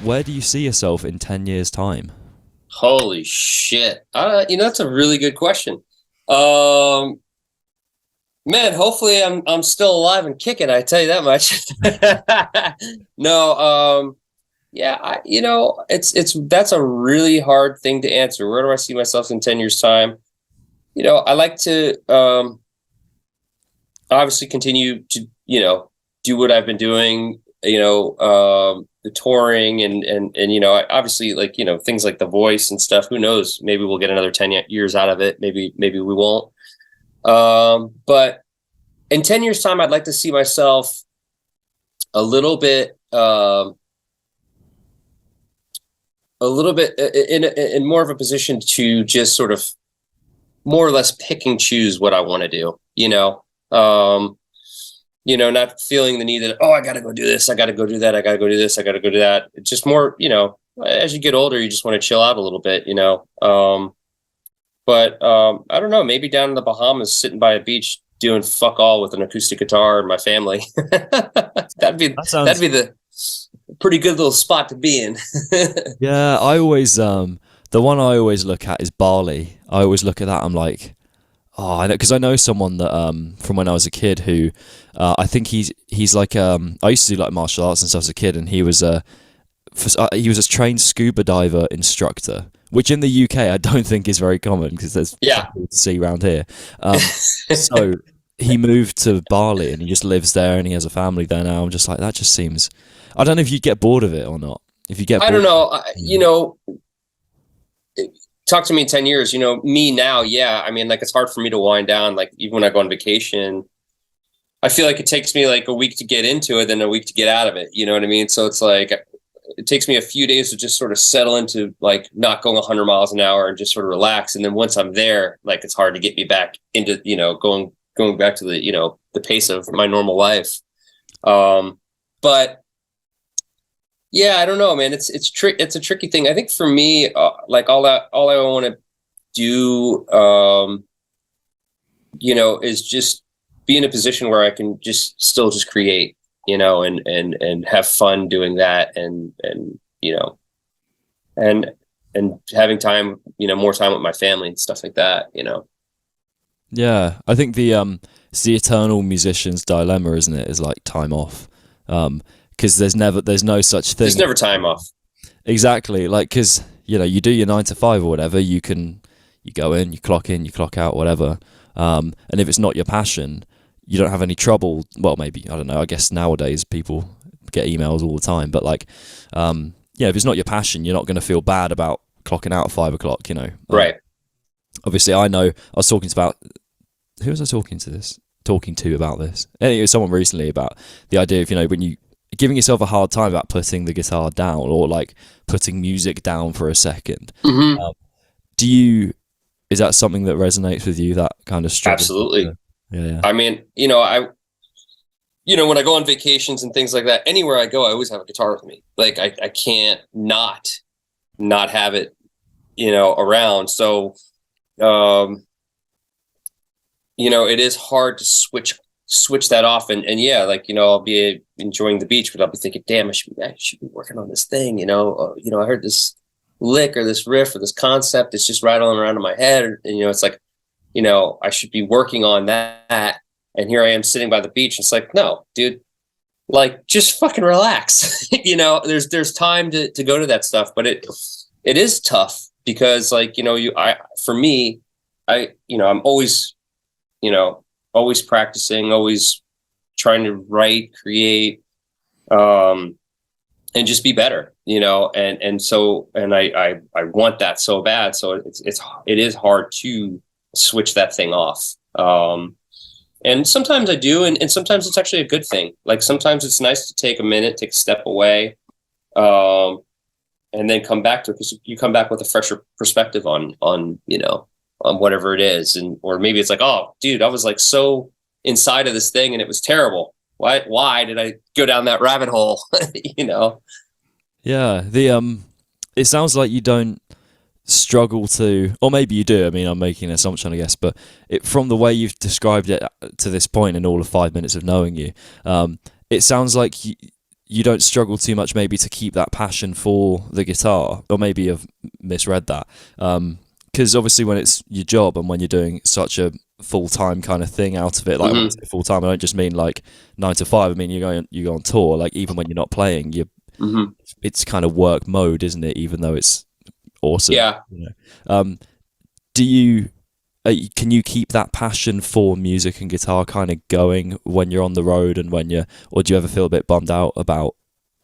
where do you see yourself in 10 years time? Holy shit. That's a really good question. Um, Man, hopefully I'm still alive and kicking, I tell you that much. No, yeah, it's that's a really hard thing to answer. Where do I see myself in 10 years time? I like to obviously continue to, do what I've been doing, the touring and obviously, like, things like The Voice and stuff. Who knows? Maybe we'll get another 10 years out of it. Maybe we won't. But in 10 years time, I'd like to see myself a little bit in more of a position to just sort of more or less pick and choose what I want to do, not feeling the need that, I got to go do this, I got to go do that, I got to go do this, I got to go do that. It's just more, as you get older, you just want to chill out a little bit, but I don't know, maybe down in the Bahamas, sitting by a beach, doing fuck all with an acoustic guitar and my family. that'd be the pretty good little spot to be in. Yeah, I always the one I always look at is Bali. I always look at that. I'm like, I know, because I know someone that from when I was a kid who I think he's like I used to do like martial arts and stuff as a kid, and he was a trained scuba diver instructor, which in the UK I don't think is very common because there's to see around here. So he moved to Bali and he just lives there and he has a family there now. I'm just like, that just seems. I don't know if you get bored of it or not. If you get, I don't know. Talk to me in 10 years. Me now, yeah. I mean, like, it's hard for me to wind down. Like, even when I go on vacation, I feel like it takes me like a week to get into it, then a week to get out of it. You know what I mean? So it's like it takes me a few days to just sort of settle into like not going 100 miles an hour and just sort of relax. And then once I'm there, like, it's hard to get me back into going back to the pace of my normal life. But yeah, I don't know, man. It's a tricky thing. I think for me, like all I want to do, is just be in a position where I can still create, and have fun doing that, and having time, more time with my family and stuff like that, Yeah, I think it's the eternal musician's dilemma, isn't it? Is like time off. Because there's no such thing. There's never time off. Exactly, like, because you do your 9 to 5 or whatever. You go in, you clock out, whatever. And if it's not your passion, you don't have any trouble. Well, maybe, I don't know. I guess nowadays people get emails all the time, but like, if it's not your passion, you're not going to feel bad about clocking out at 5 o'clock. Right. Obviously, I know. I was talking about who was I talking to about this? Anyway, it was someone recently about the idea of when you giving yourself a hard time about putting the guitar down or like putting music down for a second. Mm-hmm. Is that something that resonates with you, that kind of struggle? Absolutely. Yeah. I mean, when I go on vacations and things like that, anywhere I go, I always have a guitar with me. Like, I can't not have it, around. So, it is hard to switch that off, and yeah, like, I'll be enjoying the beach, but I'll be thinking, damn, I should be working on this thing, I heard this lick or this riff or this concept, it's just rattling around in my head, and it's like, I should be working on that, and here I am sitting by the beach. It's like, no, dude, like, just fucking relax. There's time to go to that stuff, but it is tough because, like, for me, I'm always, always practicing, always trying to write, create, and just be better, and so I want that so bad. So it is hard to switch that thing off. And sometimes I do, and sometimes it's actually a good thing. Like, sometimes it's nice to take a minute, take a step away, and then come back to it, because you come back with a fresher perspective on whatever it is. Or maybe it's like, oh, dude, I was like so inside of this thing and it was terrible. Why did I go down that rabbit hole? Yeah. It sounds like you don't struggle to, or maybe you do. I mean, I'm making an assumption, I guess, but from the way you've described it to this point in all of 5 minutes of knowing you, it sounds like you don't struggle too much maybe to keep that passion for the guitar, or maybe I've misread that. Because obviously when it's your job and when you're doing such a full-time kind of thing out of it, like when I say full-time, I don't just mean like 9 to 5. I mean you go on tour, like even when you're not playing, it's kind of work mode, isn't it? Even though it's awesome. Yeah. You know? Do you can you keep that passion for music and guitar kind of going when you're on the road, and or do you ever feel a bit bummed out about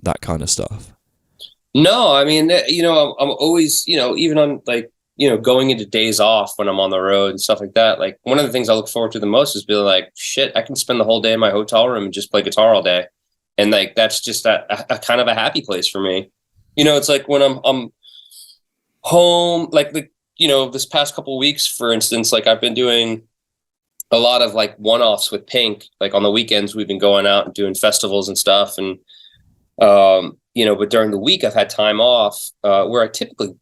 that kind of stuff? No, I mean, I'm always, even on like, going into days off when I'm on the road and stuff like that. Like one of the things I look forward to the most is being like, shit, I can spend the whole day in my hotel room and just play guitar all day. And like, that's just a kind of a happy place for me. It's like when I'm home, like this past couple of weeks, for instance, like I've been doing a lot of like one-offs with Pink. Like on the weekends, we've been going out and doing festivals and stuff. And, but during the week I've had time off, where I typically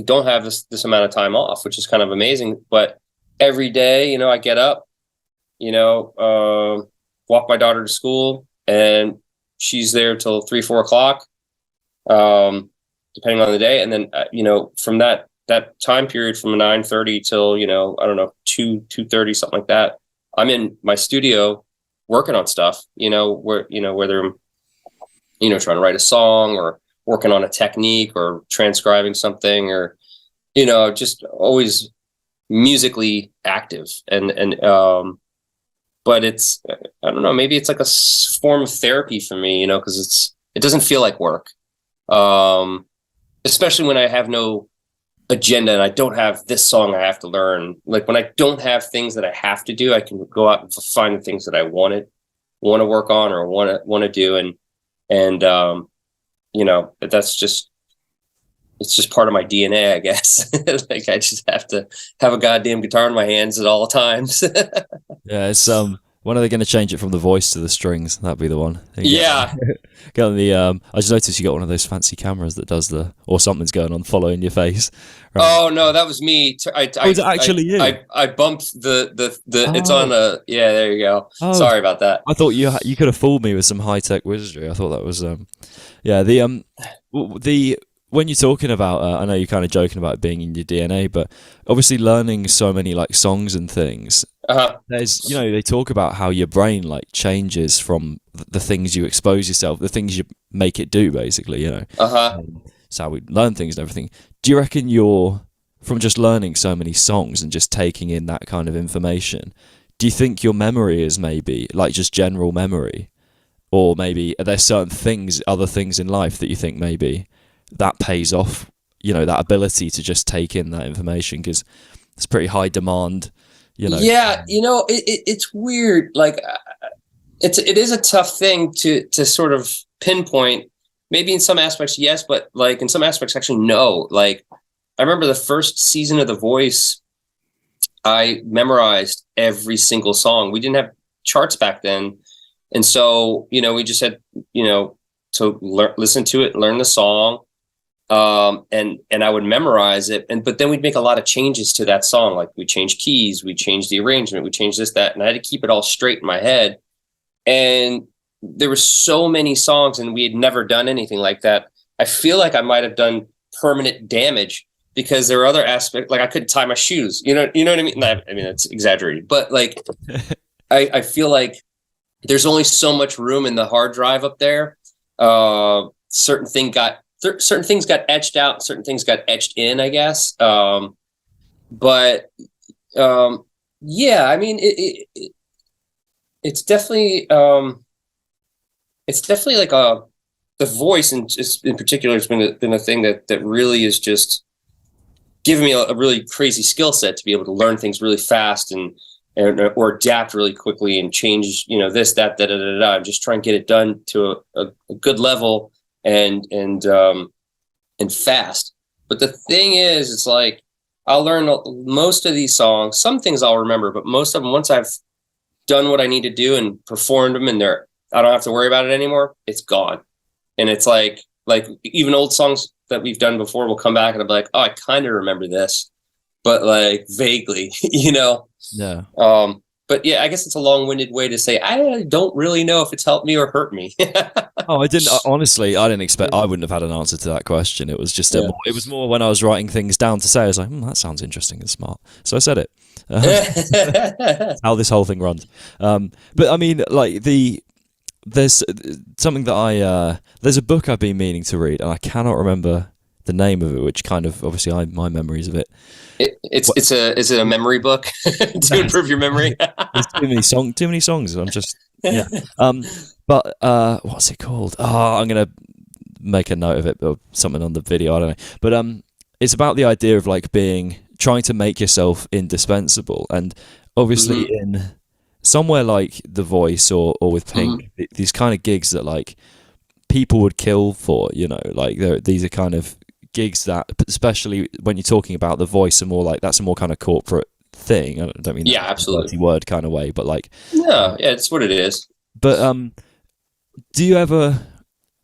don't have this amount of time off, which is kind of amazing. But every day, I get up, walk my daughter to school, and she's there till 3-4 o'clock, depending on the day. And then, from that time period from 9:30 till, I don't know, 2:30, something like that, I'm in my studio working on stuff, whether I'm, trying to write a song or working on a technique or transcribing something, or, just always musically active. But it's, I don't know, maybe it's like a form of therapy for me, because it doesn't feel like work. Especially when I have no agenda and I don't have this song I have to learn. Like when I don't have things that I have to do, I can go out and find the things that I want to work on or want to do. And that's just, it's just part of my DNA, I guess. Like I just have to have a goddamn guitar in my hands at all times. Yeah, it's when are they going to change it from the voice to the strings? That'd be the one. Yeah. Get on the. I just noticed you got one of those fancy cameras that does or something's going on following your face. Right? Oh no, that was me. Was it actually you? I bumped the. It's on a. Yeah, there you go. Oh, sorry about that. I thought you could have fooled me with some high tech wizardry. I thought that was yeah, the when you're talking about, I know you're kind of joking about it being in your DNA, but obviously learning so many like songs and things, there's, they talk about how your brain like changes from the things you expose yourself, the things you make it do, basically, it's how we learn things and everything. Do you reckon from just learning so many songs and just taking in that kind of information, do you think your memory is maybe like just general memory? Or maybe are there certain other things in life that you think maybe that pays off, that ability to just take in that information, because it's pretty high demand, Yeah, it's weird. Like it is a tough thing to sort of pinpoint. Maybe in some aspects, yes, but like in some aspects, actually, no. Like I remember the first season of The Voice, I memorized every single song. We didn't have charts back then. And so, we just had, to listen to it, learn the song, and I would memorize it. But then we'd make a lot of changes to that song. Like we changed keys, we changed the arrangement, we changed this, that, and I had to keep it all straight in my head. And there were so many songs and we had never done anything like that. I feel like I might have done permanent damage because there were other aspects, like I couldn't tie my shoes, you know what I mean? I mean, that's exaggerated, but like, I feel like there's only so much room in the hard drive up there. Certain things got etched out, certain things got etched in, I guess. Yeah, I mean, it's definitely like The Voice, and just in particular, has been a thing that really is just giving me a really crazy skill set to be able to learn things really fast or adapt really quickly and change, this, that, I'm just trying to get it done to a good level and fast. But the thing is, it's like, I'll learn most of these songs. Some things I'll remember, but most of them, once I've done what I need to do and performed them and I don't have to worry about it anymore, it's gone. And it's like even old songs that we've done before will come back and I'll be like, oh, I kind of remember this, but like vaguely, Yeah. but yeah, I guess it's a long-winded way to say I don't really know if it's helped me or hurt me. Oh, I didn't. Honestly, I didn't expect. I wouldn't have had an answer to that question. It was just Yeah. it was more when I was writing things down to say. I was like, that sounds interesting and smart. So I said it. How this whole thing runs. But I mean, like there's something that there's a book I've been meaning to read, and I cannot remember the name of it, which kind of obviously my memories of it. Is it a memory book to improve your memory? There's too many songs. I'm just yeah. But what's it called? Oh, I'm gonna make a note of it or something on the video. I don't know. But it's about the idea of like trying to make yourself indispensable, and obviously in somewhere like The Voice or with Pink, these kind of gigs that like people would kill for, you know, like these are kind of gigs that, especially when you're talking about The Voice, are more like that's a more kind of corporate thing. I don't mean absolutely word kind of way, but like yeah, it's what it is. But do you ever?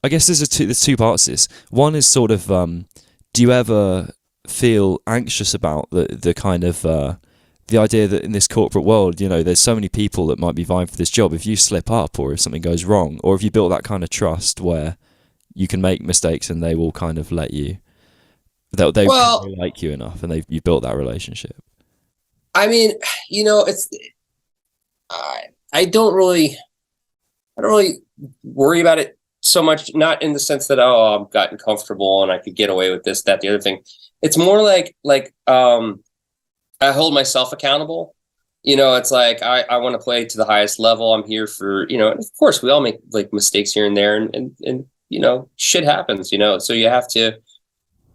I guess there's two parts to this. One is sort of do you ever feel anxious about the kind of the idea that in this corporate world, you know, there's so many people that might be vying for this job. If you slip up or if something goes wrong, or if you built that kind of trust where you can make mistakes and they will kind of let you, they like you enough, and you built that relationship. I mean, you know, I don't really worry about it so much, not in the sense that, I've gotten comfortable and I could get away with this, that, the other thing. It's more like I hold myself accountable. You know, it's like I want to play to the highest level. I'm here for, you know, of course we all make like mistakes here and there, and you know, shit happens, you know, so you have to,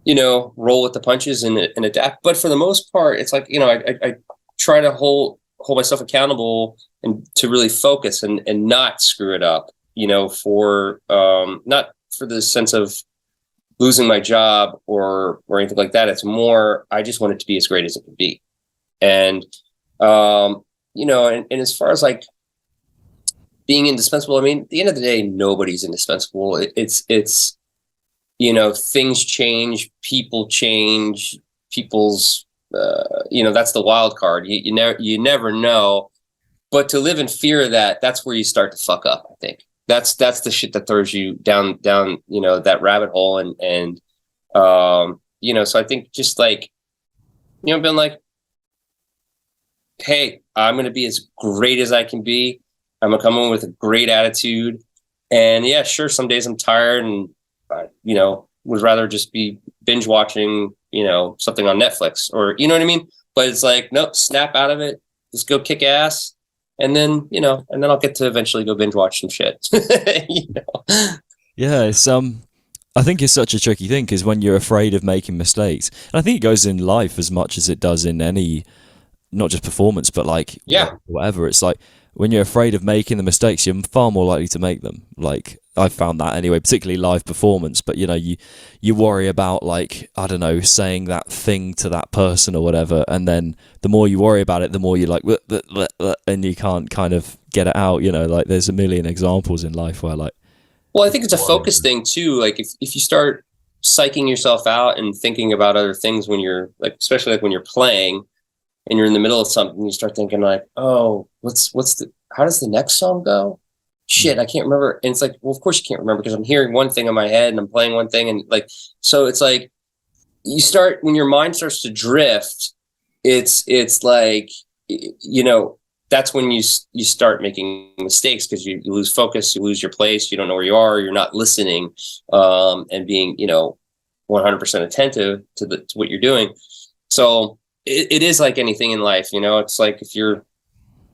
you know, roll with the punches and adapt. But for the most part, it's like, you know, I try to hold myself accountable and to really focus and not screw it up, you know, for not for the sense of losing my job or anything like that. It's more, I just want it to be as great as it can be. And, you know, and as far as like being indispensable, I mean, at the end of the day, nobody's indispensable. It's, you know, things change, people change, people's, you know, that's the wild card. You never know. But to live in fear of that, that's where you start to fuck up, I think. That's the shit that throws you down, you know, that rabbit hole. And you know, so I think just like, you know, been like, hey, I'm going to be as great as I can be. I'm going to come in with a great attitude. And yeah, sure, some days I'm tired and, you know, would rather just be binge watching, you know, something on Netflix or, you know what I mean? But it's like, nope, snap out of it. Just go kick ass. And then, you know, and then I'll get to eventually go binge watch some shit. You know? Yeah, it's I think it's such a tricky thing because when you're afraid of making mistakes, and I think it goes in life as much as it does in any, not just performance, but like whatever. It's like when you're afraid of making the mistakes, you're far more likely to make them. Like I've found that anyway, particularly live performance. But you know, you worry about like, I don't know, saying that thing to that person or whatever, and then the more you worry about it, the more you're like, and you can't kind of get it out. You know, like there's a million examples in life where like. Well, I think it's a focus thing too. Like if you start psyching yourself out and thinking about other things when you're like, especially like when you're playing and you're in the middle of something, you start thinking like, oh, how does the next song go? Shit, I can't remember. And it's like, well, of course you can't remember because I'm hearing one thing in my head and I'm playing one thing. And like, so it's like when your mind starts to drift, it's like, you know, that's when you start making mistakes because you lose focus, you lose your place, you don't know where you are, you're not listening, and being, you know, 100% attentive to what you're doing. So it is like anything in life, you know, it's like if you're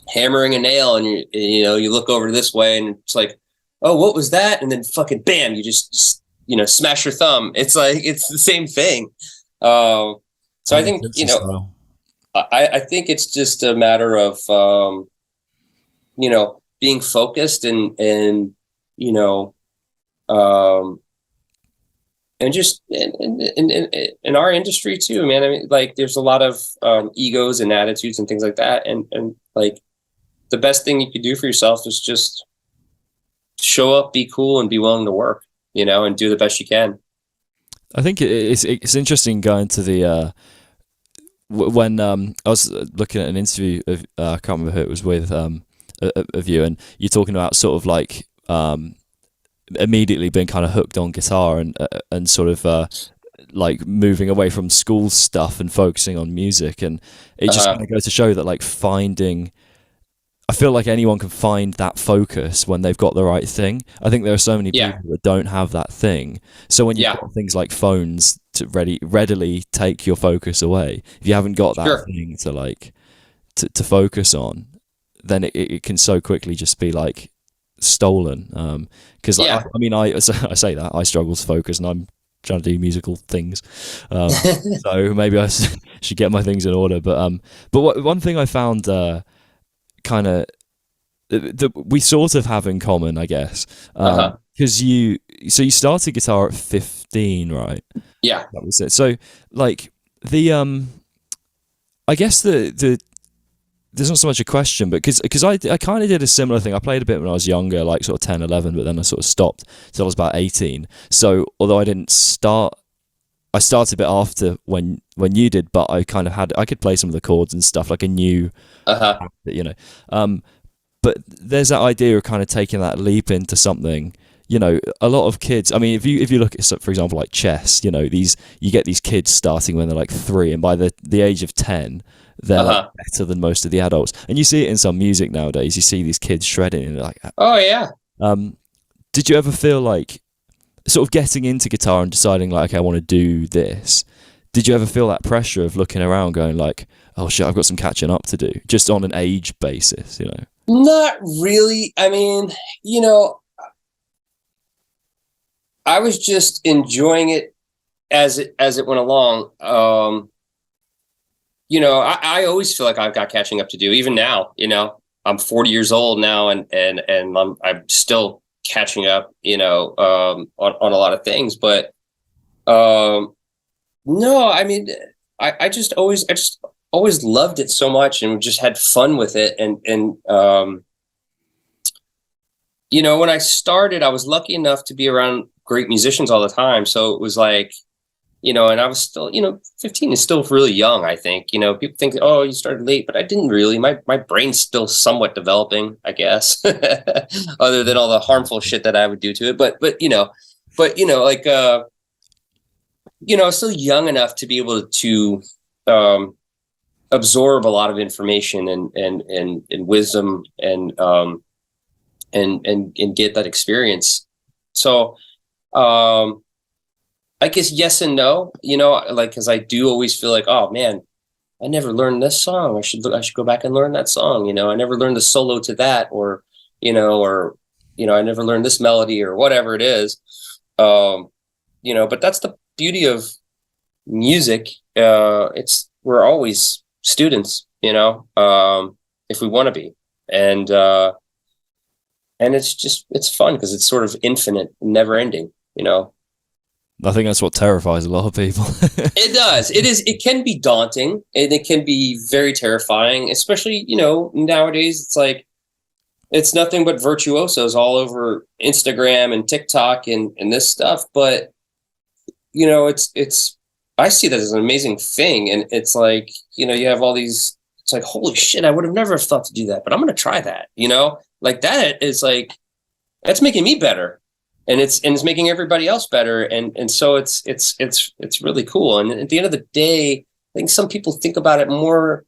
hammering a nail and you know, you look over this way and it's like, oh, what was that? And then fucking bam, you just you know, smash your thumb. It's like, it's the same thing. So I think, you know, I think it's just a matter of, you know, being focused and, you know, and just in our industry too, man. I mean, like there's a lot of egos and attitudes and things like that. And like the best thing you could do for yourself is just show up, be cool, and be willing to work, you know, and do the best you can. I think it's interesting going to the when I was looking at an interview of I can't remember who it was with of you, and you're talking about sort of like immediately being kind of hooked on guitar and sort of like moving away from school stuff and focusing on music, and it just kind of goes to show that like I feel like anyone can find that focus when they've got the right thing. I think there are so many people that don't have that thing. So when you've got things like phones to readily take your focus away, if you haven't got that thing to like to focus on, then it can so quickly just be like stolen. Because I mean, I say that I struggle to focus, and I'm trying to do musical things, so maybe I should get my things in order. But one thing I found kind of that we sort of have in common, I guess, because you started guitar at 15, right? Yeah, that was it. So like the I guess the there's not so much a question, but because I kind of did a similar thing. I played a bit when I was younger, like sort of 10, 11, but then I sort of stopped till I was about 18. So although I didn't start, I started a bit after when you did, but I kind of I could play some of the chords and stuff, like I knew, you know. But there's that idea of kind of taking that leap into something. You know, a lot of kids. I mean, if you look at, for example, like chess, you know, you get these kids starting when they're like 3, and by the age of 10, they're like better than most of the adults. And you see it in some music nowadays. You see these kids shredding, and like, oh yeah. Did you ever feel like sort of getting into guitar and deciding like, okay, I want to do this? Did you ever feel that pressure of looking around, going like, oh shit, I've got some catching up to do, just on an age basis, you know? Not really. I mean, you know, I was just enjoying it as it went along. You know, I always feel like I've got catching up to do. Even now, you know, I'm 40 years old now, and I'm still catching up, you know, on a lot of things. But no, I mean, I just always loved it so much, and just had fun with it. And you know, when I started, I was lucky enough to be around great musicians all the time. So it was like, you know, and I was still, you know, 15 is still really young, I think. You know, people think, oh, you started late, but I didn't really. My brain's still somewhat developing, I guess, other than all the harmful shit that I would do to it. But you know, like, you know, I was still young enough to be able to absorb a lot of information and wisdom and get that experience. So, I guess yes and no, you know, like, because I do always feel like, oh man, I never learned this song. I should go back and learn that song. You know, I never learned the solo to that, or you know, I never learned this melody, or whatever it is. You know, but that's the beauty of music. We're always students, you know, if we want to be, and it's fun because it's sort of infinite, never ending, you know. I think that's what terrifies a lot of people. It does. It can be daunting, and it can be very terrifying, especially, you know, nowadays. It's like, it's nothing but virtuosos all over Instagram and TikTok and this stuff. But, you know, I see that as an amazing thing. And it's like, you know, you have all these, it's like, holy shit, I would have never thought to do that, but I'm going to try that, you know, like that is like, that's making me better. And it's making everybody else better, and so it's really cool. And at the end of the day, I think some people think about it more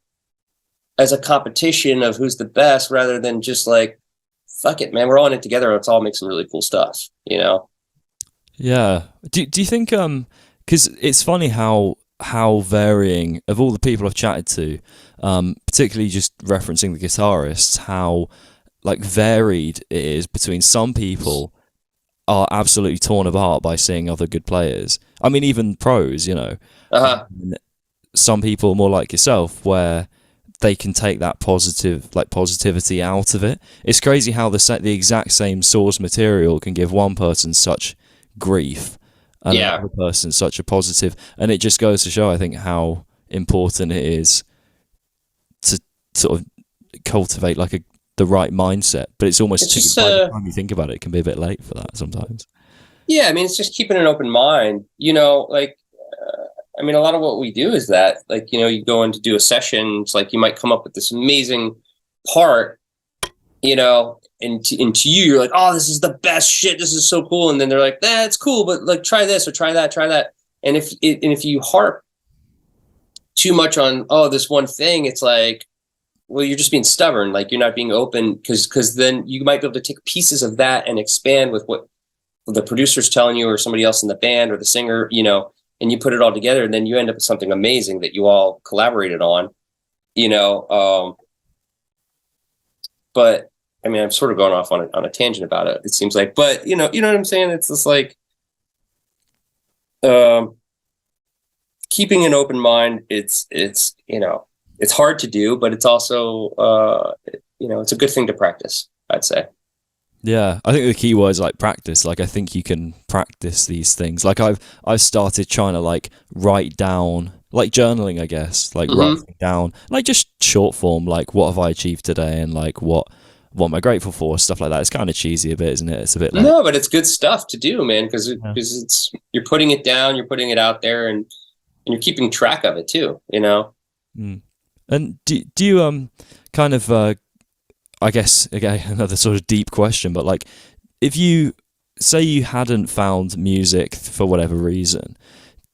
as a competition of who's the best, rather than just like, fuck it, man, we're all in it together. Let's all make some really cool stuff, you know? Yeah. Do you think because it's funny how varying, of all the people I've chatted to, particularly just referencing the guitarists, how like varied it is between some people are absolutely torn apart by seeing other good players. I mean, even pros, you know. Some people more like yourself, where they can take that positivity out of it. It's crazy how the exact same source material can give one person such grief and another person such a positive. And it just goes to show, I think, how important it is to sort of cultivate like the right mindset, but it's almost by the time you think about it, it can be a bit late for that sometimes. Yeah, I mean, it's just keeping an open mind, you know, like I mean, a lot of what we do is that, like, you know, you go in to do a session, it's like you might come up with this amazing part, you know, and to you, you're like, oh, this is the best shit. This is so cool. And then they're like, it's cool, but like, try this or try that. And if you harp too much on, oh, this one thing, it's like, well, you're just being stubborn. Like, you're not being open, because then you might be able to take pieces of that and expand with what the producer's telling you, or somebody else in the band, or the singer, you know, and you put it all together, and then you end up with something amazing that you all collaborated on, you know. But I mean, I'm sort of going off on a tangent about it, it seems like, but you know what I'm saying? It's just like, keeping an open mind. It's, you know, it's hard to do, but it's also, you know, it's a good thing to practice, I'd say. Yeah, I think the key word is like practice. Like, I think you can practice these things. Like, I've started trying to like write down, like journaling, I guess, like writing down, like just short form, like what have I achieved today, and like what am I grateful for, stuff like that. It's kind of cheesy a bit, isn't it? It's a bit like, no, but it's good stuff to do, man, because it's, you're putting it down, you're putting it out there, and you're keeping track of it too, you know. And do you kind of I guess, again, another sort of deep question, but like, if you say you hadn't found music for whatever reason,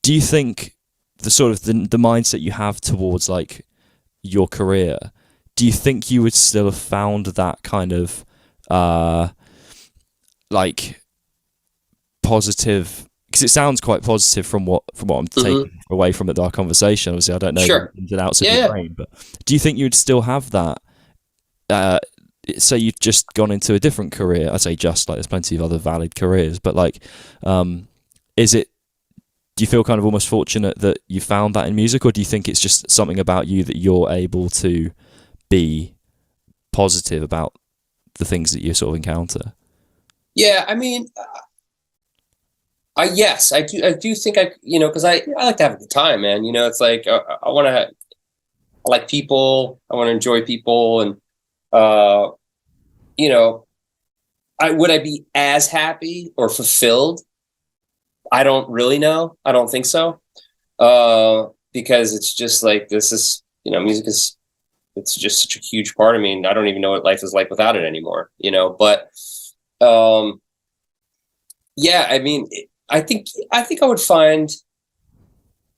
do you think the sort of the mindset you have towards like your career, do you think you would still have found that kind of like positive? Because it sounds quite positive from what I'm taking away from our conversation. Obviously, I don't know the ins and outs of your brain, but do you think you would still have that? Say you've just gone into a different career. I say just, like, there's plenty of other valid careers, but like, is it? Do you feel kind of almost fortunate that you found that in music, or do you think it's just something about you that you're able to be positive about the things that you sort of encounter? Yeah, I mean, yes, I do think you know, because I like to have a good time, man. You know, it's like, I want to, I like people, I want to enjoy people, and you know, would I be as happy or fulfilled? I don't really know. I don't think so. Because it's just like, this is, you know, music is, it's just such a huge part of me, and I don't even know what life is like without it anymore, you know. But yeah, I mean, I think I would find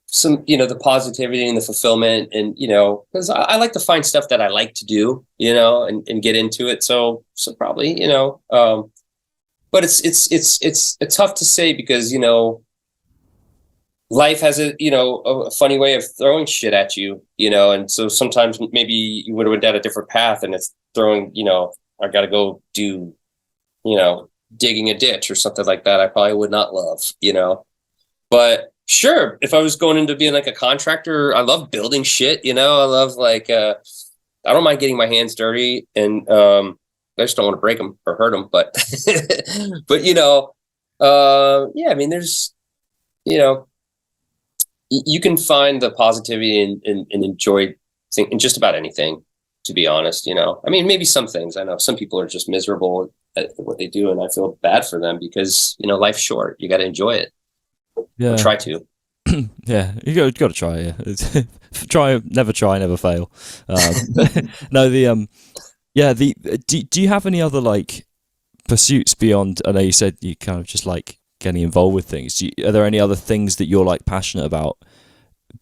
some, you know, the positivity and the fulfillment, and, you know, because I like to find stuff that I like to do, you know, and get into it. So probably, you know, but it's tough to say, because, you know, life has a, you know, a funny way of throwing shit at you, you know, and so sometimes maybe you would have went down a different path, and it's throwing, you know, I got to go do, you know, digging a ditch or something like that. I probably would not love, you know. But sure, if I was going into being like a contractor, I love building shit, you know. I love, like, I don't mind getting my hands dirty, and I just don't want to break them or hurt them. But but you know, yeah, I mean, there's, you know, you can find the positivity and enjoy in just about anything, to be honest, you know. I mean, maybe some things, I know some people are just miserable at what they do, and I feel bad for them, because, you know, life's short. You got to enjoy it. Yeah. Or try to. Yeah, you got to try. Yeah, try, never fail. No, do you have any other like pursuits beyond? I know you said you kind of just like getting involved with things. Are there any other things that you're like passionate about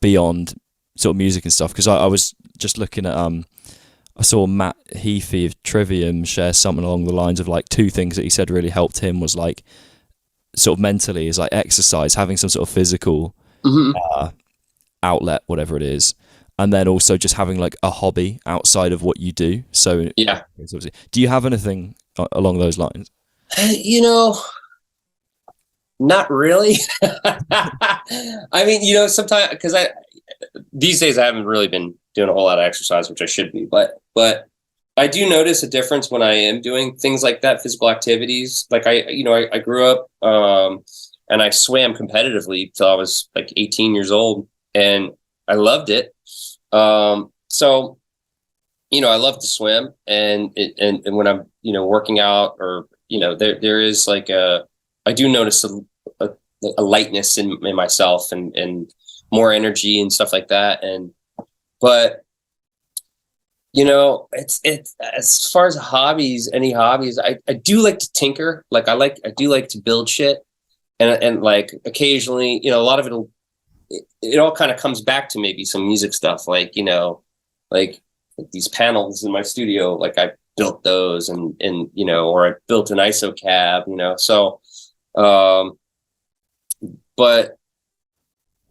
beyond sort of music and stuff? Because I was just looking at I saw Matt Heafy of Trivium share something along the lines of like 2 things that he said really helped him was like sort of mentally is like exercise, having some sort of physical outlet, whatever it is, and then also just having like a hobby outside of what you do. So yeah, do you have anything along those lines? You know, not really. I mean, you know, sometimes, because these days I haven't really been doing a whole lot of exercise, which I should be, but I do notice a difference when I am doing things like that, physical activities. Like, I grew up and I swam competitively till I was like 18 years old, and I loved it. So, you know, I love to swim, and when I'm, you know, working out, or, you know, there is like I do notice a lightness in myself, and more energy and stuff like that. But you know, it's as far as hobbies, any hobbies, I do like to tinker. Like I do like to build shit, and like occasionally, you know, a lot of it all kind of comes back to maybe some music stuff, like, you know, like these panels in my studio, like I built those, and you know, or I built an ISO cab, you know. So um but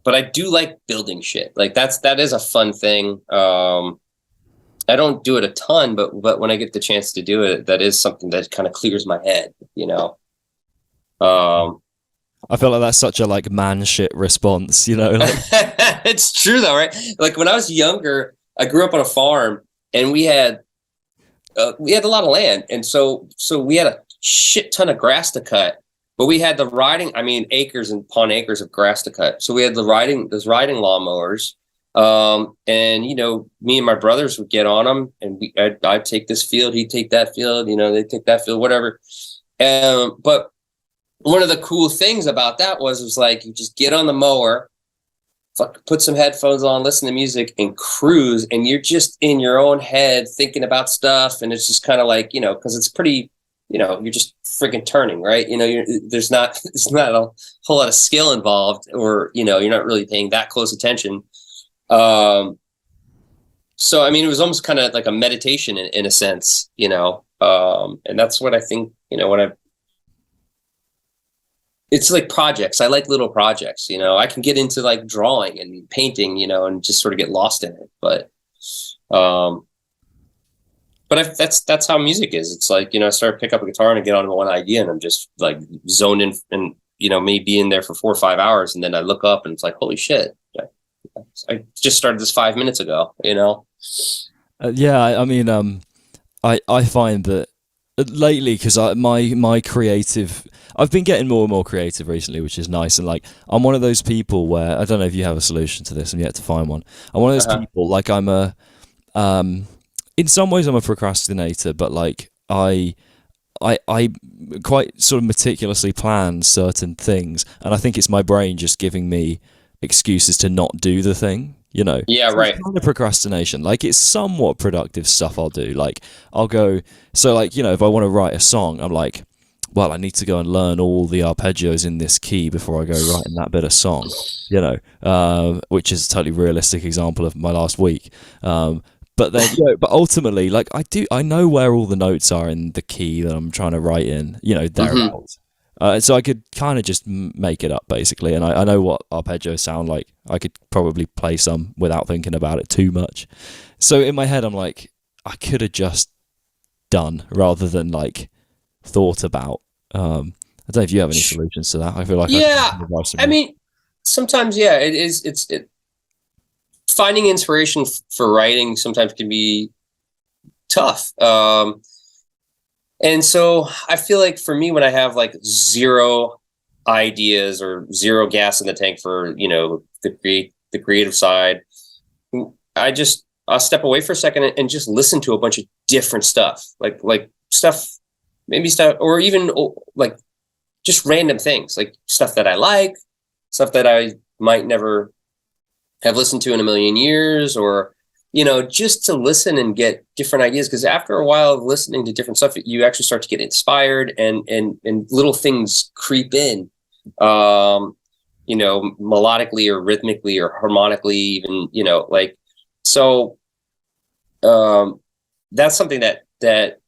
I do like building shit. Like that is a fun thing. I don't do it a ton, but when I get the chance to do it, that is something that kind of clears my head, you know. I feel like that's such a like man shit response, you know. Like, it's true though, right? Like when I was younger, I grew up on a farm, and we had a lot of land, and so we had a shit ton of grass to cut. But we had acres and upon acres of grass to cut. So we had those riding lawnmowers. And you know, me and my brothers would get on them, and I'd take this field, he'd take that field, you know, they'd take that field, whatever. But one of the cool things about that was like, you just get on the mower, put some headphones on, listen to music, and cruise, and you're just in your own head thinking about stuff. And it's just kind of like, you know, because it's pretty, you know, you're just freaking turning, right? You know, there's not a whole lot of skill involved, or, you know, you're not really paying that close attention. So, I mean, it was almost kind of like a meditation in a sense, you know, and that's what I think, you know, it's like projects. I like little projects, you know. I can get into like drawing and painting, you know, and just sort of get lost in it. But that's how music is. It's like, you know, I start to pick up a guitar and I get onto one idea, and I'm just like zoned in, and, you know, maybe in there for 4 or 5 hours. And then I look up and it's like, holy shit, I just started this 5 minutes ago, you know? I mean, I find that lately, because my creative, I've been getting more and more creative recently, which is nice. And like, I'm one of those people where, I don't know if you have a solution to this, I'm yet to find one. I'm one of those people, like in some ways I'm a procrastinator, but like I quite sort of meticulously plan certain things, and I think it's my brain just giving me excuses to not do the thing, you know. Yeah, so right. It's kind of procrastination. Like, it's somewhat productive stuff I'll do. Like, I'll go, so like, you know, if I want to write a song, I'm like, well, I need to go and learn all the arpeggios in this key before I go writing that bit of song, you know, which is a totally realistic example of my last week. But then, you know, but ultimately, like, I know where all the notes are in the key that I'm trying to write in, you know, thereabouts. So I could kind of just make it up, basically. And I know what arpeggios sound like. I could probably play some without thinking about it too much. So in my head, I'm like, I could have just done rather than like thought about. I don't know if you have any solutions to that. I feel like I mean, sometimes, yeah, it's finding inspiration for writing sometimes can be tough. And so I feel like for me, when I have like zero ideas or zero gas in the tank for, you know, the creative side, I'll step away for a second and just listen to a bunch of different stuff, like stuff, maybe stuff, or even like just random things, like stuff that I like, stuff that I might never have listened to in a million years, or, you know, just to listen and get different ideas. Because after a while of listening to different stuff, you actually start to get inspired, and little things creep in, you know, melodically or rhythmically or harmonically, even, you know, like, so that's something that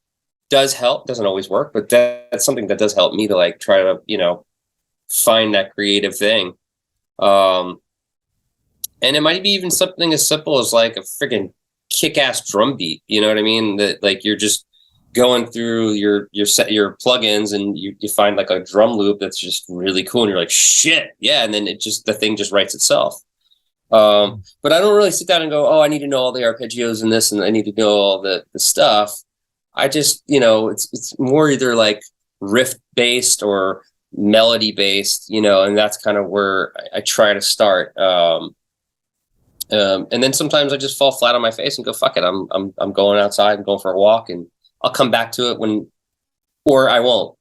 does help. Doesn't always work, but that's something that does help me to like try to, you know, find that creative thing. And it might be even something as simple as like a freaking kick-ass drum beat. You know what I mean? That like you're just going through your plugins, and you find like a drum loop that's just really cool, and you're like, shit, yeah. And then the thing just writes itself. But I don't really sit down and go, oh, I need to know all the arpeggios in this, and I need to know all the stuff. I just, you know, it's more either like riff based or melody based, you know, and that's kind of where I try to start. And then sometimes I just fall flat on my face and go, fuck it. I'm going outside and going for a walk, and I'll come back to it or I won't,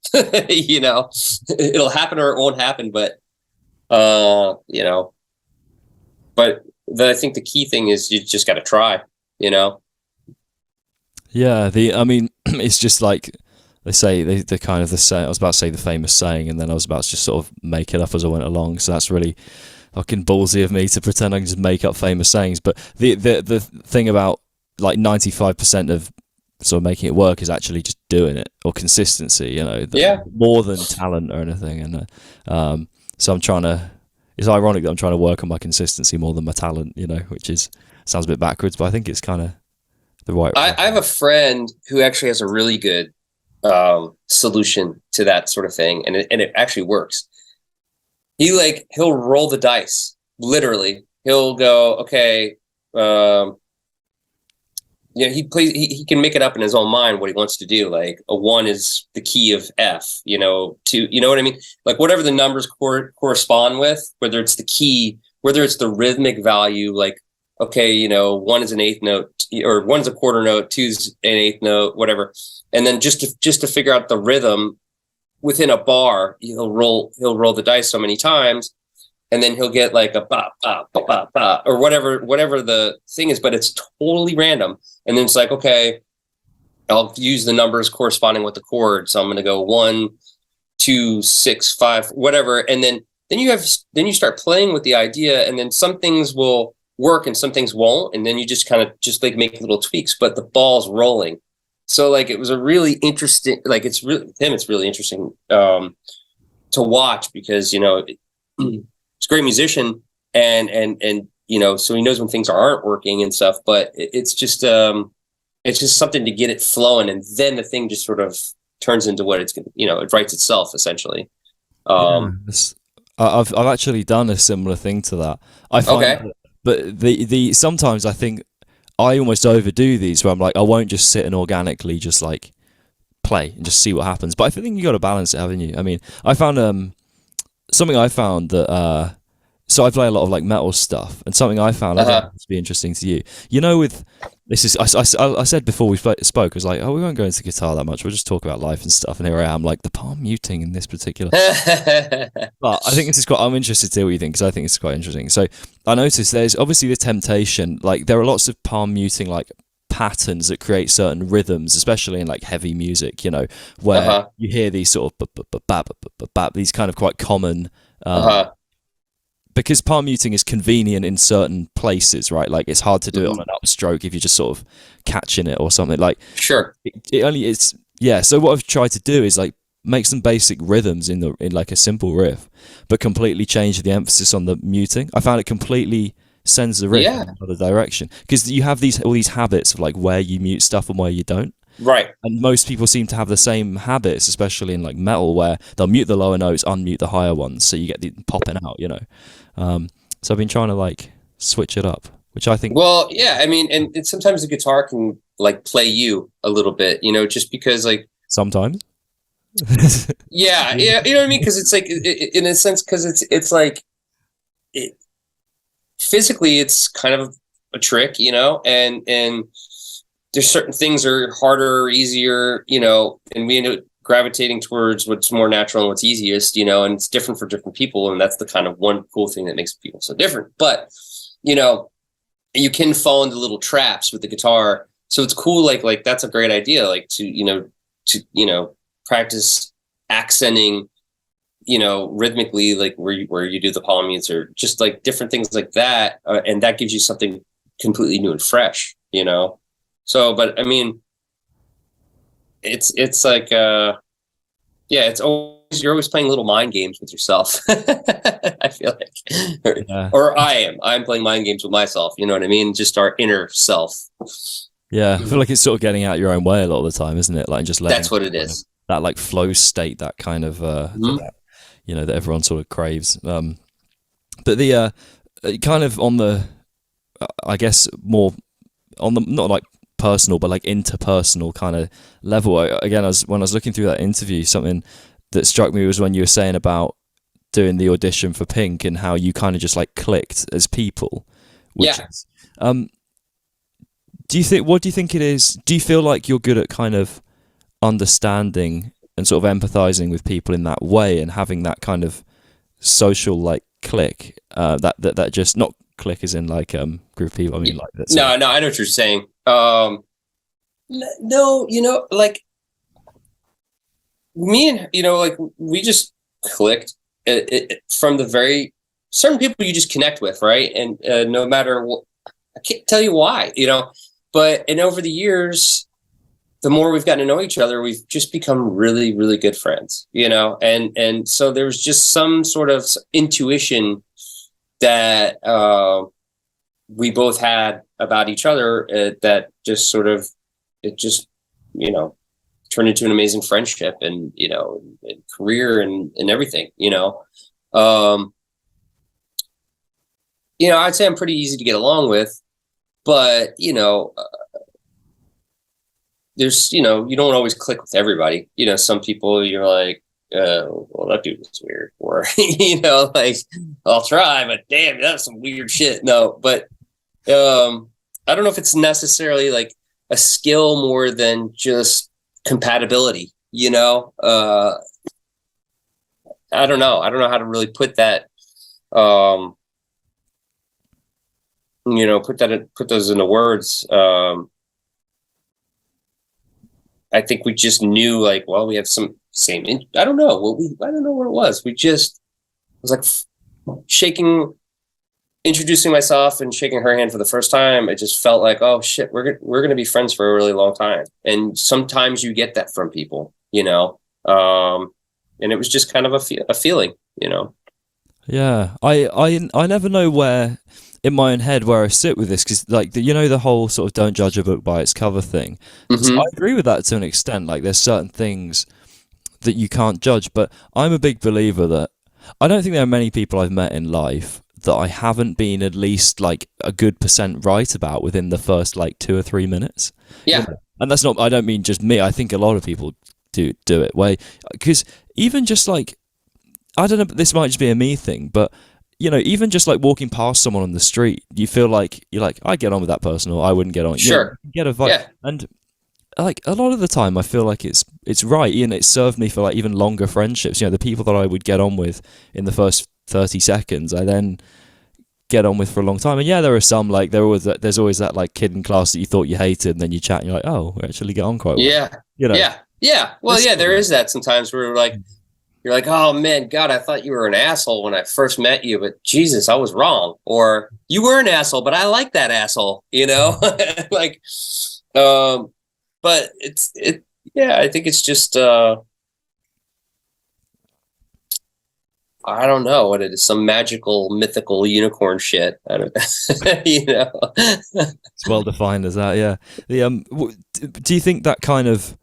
you know, it'll happen or it won't happen. But, you know, but I think the key thing is you just got to try, you know? Yeah, I mean, it's just like they say, the kind of the say. I was about to say the famous saying, and then I was about to just sort of make it up as I went along. So that's really fucking ballsy of me to pretend I can just make up famous sayings. But the thing about like 95% of sort of making it work is actually just doing it, or consistency. You know, more than talent or anything. And so I'm trying to. It's ironic that I'm trying to work on my consistency more than my talent. You know, which sounds a bit backwards, but I think it's kind of the right. I have a friend who actually has a really good solution to that sort of thing, and it actually works. He'll roll the dice, literally. He'll go, okay, he can make it up in his own mind what he wants to do. Like a 1 is the key of F, 2, you know what I mean? Like whatever the numbers correspond with, whether it's the key, whether it's the rhythmic value, like, okay, 1 is an eighth note, or 1's a quarter note, 2's an eighth note, whatever. And then just to figure out the rhythm within a bar, he'll roll the dice so many times, and then he'll get like a ba ba ba ba ba, or whatever the thing is, but it's totally random. And then it's like, okay, I'll use the numbers corresponding with the chord. So I'm going to go 1, 2, 6, 5, whatever. And then you start playing with the idea, and then some things will work and some things won't. And then you just kind of like make little tweaks, but the ball's rolling. So like, it was a really interesting, like it's really interesting to watch, because, he's a great musician, and so he knows when things aren't working and stuff, but it's just something to get it flowing. And then the thing just sort of turns into what it's, it writes itself essentially. I've actually done a similar thing to that. I find okay. But the sometimes I think I almost overdo these, where I'm like, I won't just sit and organically just like play and just see what happens. But I think you got to balance it, haven't you? I mean, I found something I found that so I play a lot of like metal stuff, and something I found I think would be interesting to you. With this is I said before we spoke, I was like, oh, we won't go into guitar that much. We'll just talk about life and stuff. And here I am, like the palm muting in this particular. But I think this is quite. I'm interested to hear what you think, because I think it's quite interesting. So I noticed there's obviously the temptation. Like there are lots of palm muting like patterns that create certain rhythms, especially in like heavy music. Where you hear these sort of these kind of quite common. Because palm muting is convenient in certain places, right? Like it's hard to do it on an upstroke if you're just sort of catching it or something. Like sure, it only it's yeah. So what I've tried to do is like make some basic rhythms in like a simple riff, but completely change the emphasis on the muting. I found it completely sends the riff in another direction, because you have all these habits of like where you mute stuff and where you don't. Right. And most people seem to have the same habits, especially in like metal, where they'll mute the lower notes, unmute the higher ones, so you get the popping out, So I've been trying to like switch it up, which I think. Well, yeah, I mean, and sometimes the guitar can like play you a little bit, just because like. Sometimes. yeah, you know what I mean? Because it's like, in a sense, because it's like, physically, it's kind of a trick, and there's certain things are harder or easier, and we end up gravitating towards what's more natural and what's easiest, and it's different for different people. And that's the kind of one cool thing that makes people so different. But, you can fall into little traps with the guitar. So it's cool. Like that's a great idea. Like to practice accenting, rhythmically, like where you do the palm mutes, or just like different things like that. And that gives you something completely new and fresh, So, but I mean, it's like, it's always, you're always playing little mind games with yourself. I feel like, or I'm playing mind games with myself. You know what I mean? Just our inner self. Yeah. I feel like it's sort of getting out your own way a lot of the time, isn't it? Like just letting that's what it is. That like flow state, that kind of, that everyone sort of craves. But the, kind of on the, I guess more on the, not like personal, but like interpersonal kind of level. Again, when I was looking through that interview, something that struck me was when you were saying about doing the audition for Pink and how you kind of just like clicked as people. Which is, what do you think it is? Do you feel like you're good at kind of understanding and sort of empathizing with people in that way, and having that kind of social like click, that just not clique as in like group of people. I mean, like that's no, I know what you're saying. No, like me and like we just clicked from the very certain people you just connect with, right? And no matter what, I can't tell you why, but over the years, the more we've gotten to know each other, we've just become really, really good friends, and so there's just some sort of intuition that we both had about each other that just sort of, it just, turned into an amazing friendship and, and career and everything, I'd say I'm pretty easy to get along with, but, there's, you don't always click with everybody. Some people you're like, well, that dude was weird, or, like I'll try, but damn, that's some weird shit. No, but I don't know if it's necessarily like a skill more than just compatibility, I don't know. I don't know how to really put that, put those into words. I think we just knew, like, well, we have some same. I don't know what it was. It was like introducing myself and shaking her hand for the first time. It just felt like, oh shit, we're gonna be friends for a really long time. And sometimes you get that from people, and it was just kind of a feeling, Yeah, I never know where in my own head where I sit with this, because like the whole sort of don't judge a book by its cover thing. So I agree with that to an extent. Like there's certain things that you can't judge, but I'm a big believer that I don't think there are many people I've met in life that I haven't been at least like a good % right about within the first like 2 or 3 minutes. Yeah. And that's not, I don't mean just me. I think a lot of people do it because even just like, I don't know, this might just be a me thing, but even just like walking past someone on the street, you feel like you're like, I get on with that person, or I wouldn't get on. Sure. Get a vibe. Yeah. And like a lot of the time I feel like it's right, and it served me for like even longer friendships. The people that I would get on with in the first 30 seconds, I then get on with for a long time. And yeah, there are some, like there's always that like kid in class that you thought you hated, and then you chat and you're like, oh, we actually get on quite well. Yeah. Yeah. Well, yeah, there is that sometimes where like, you're like, oh man, God, I thought you were an asshole when I first met you, but Jesus, I was wrong. Or you were an asshole, but I like that asshole, like, but I think it's just, I don't know what it is, some magical, mythical unicorn shit. I don't It's well defined as that, yeah. Do you think that kind of,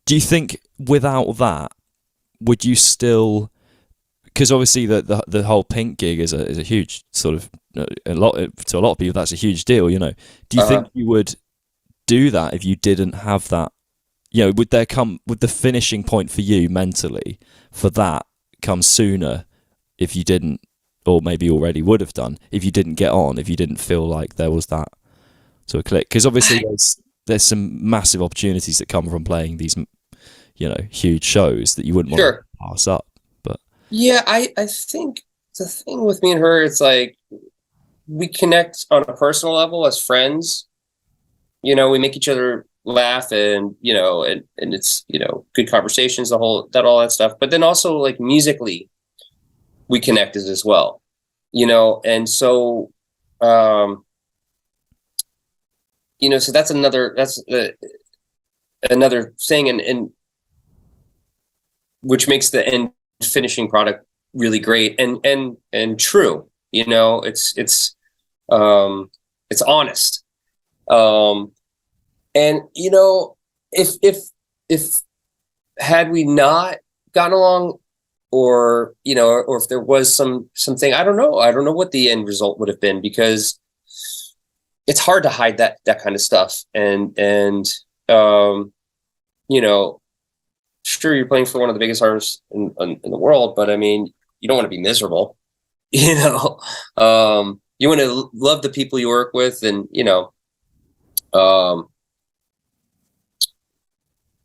do you think without that, would you still, because obviously the whole Pink gig is a huge sort of, to a lot of people that's a huge deal, do you think you would do that if you didn't have that? Would the finishing point for you mentally for that come sooner if you didn't, or maybe already would have done if you didn't get on, if you didn't feel like there was that sort of click? Because obviously there's some massive opportunities that come from playing these huge shows that you wouldn't want to pass up. But yeah, I think the thing with me and her, it's like we connect on a personal level as friends. We make each other laugh, and and it's good conversations, all that stuff. But then also like musically, we connected as well. And so so that's another thing, and which makes the end finishing product really great and true. It's honest. And if had we not gotten along, or or if there was something, I don't know what the end result would have been, because it's hard to hide that kind of stuff. And sure, you're playing for one of the biggest artists in the world, but I mean, you don't want to be miserable. You want to love the people you work with, and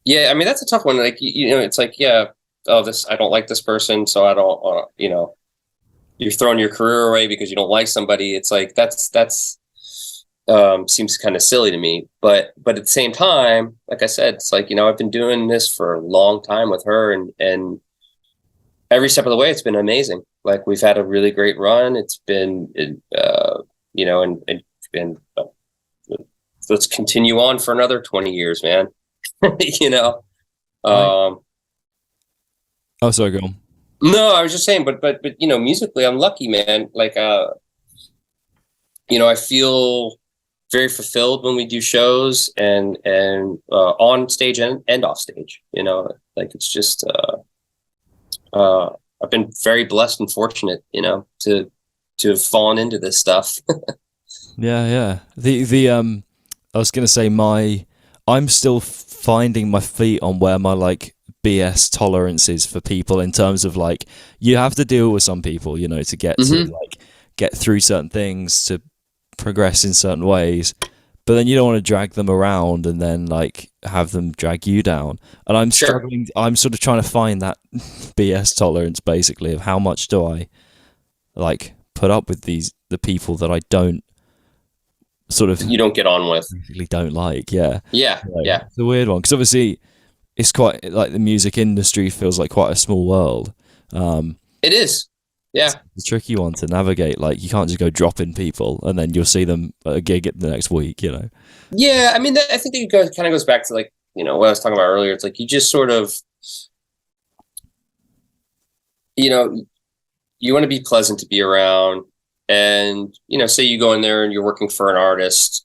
yeah, I mean, that's a tough one. Like, it's like, yeah, oh, I don't like this person, so I don't, you're throwing your career away because you don't like somebody. It's like, that's seems kind of silly to me, but at the same time, like I said, it's like, I've been doing this for a long time with her, and every step of the way, it's been amazing. Like, we've had a really great run. It's been, and let's continue on for another 20 years, man. Oh, sorry, go on. No, I was just saying, but musically, I'm lucky, man. Like, I feel very fulfilled when we do shows, and on stage and off stage. Like, it's just I've been very blessed and fortunate, to have fallen into this stuff. Yeah. I was gonna say I'm still finding my feet on where my like BS tolerance is for people, in terms of like, you have to deal with some people, to get to like get through certain things, to progress in certain ways, but then you don't want to drag them around and then like have them drag you down. And I'm struggling. I'm sort of trying to find that BS tolerance, basically, of how much do I like put up with the people that I don't sort of, you don't get on with, really don't like. Yeah. It's a weird one, because obviously it's quite like, the music industry feels like quite a small world. It is. Yeah. It's a tricky one to navigate. Like, you can't just go dropping people and then you'll see them at a gig the next week, Yeah, I mean, I think it kind of goes back to, like, what I was talking about earlier. It's like, you just sort of, you want to be pleasant to be around, and, say you go in there and you're working for an artist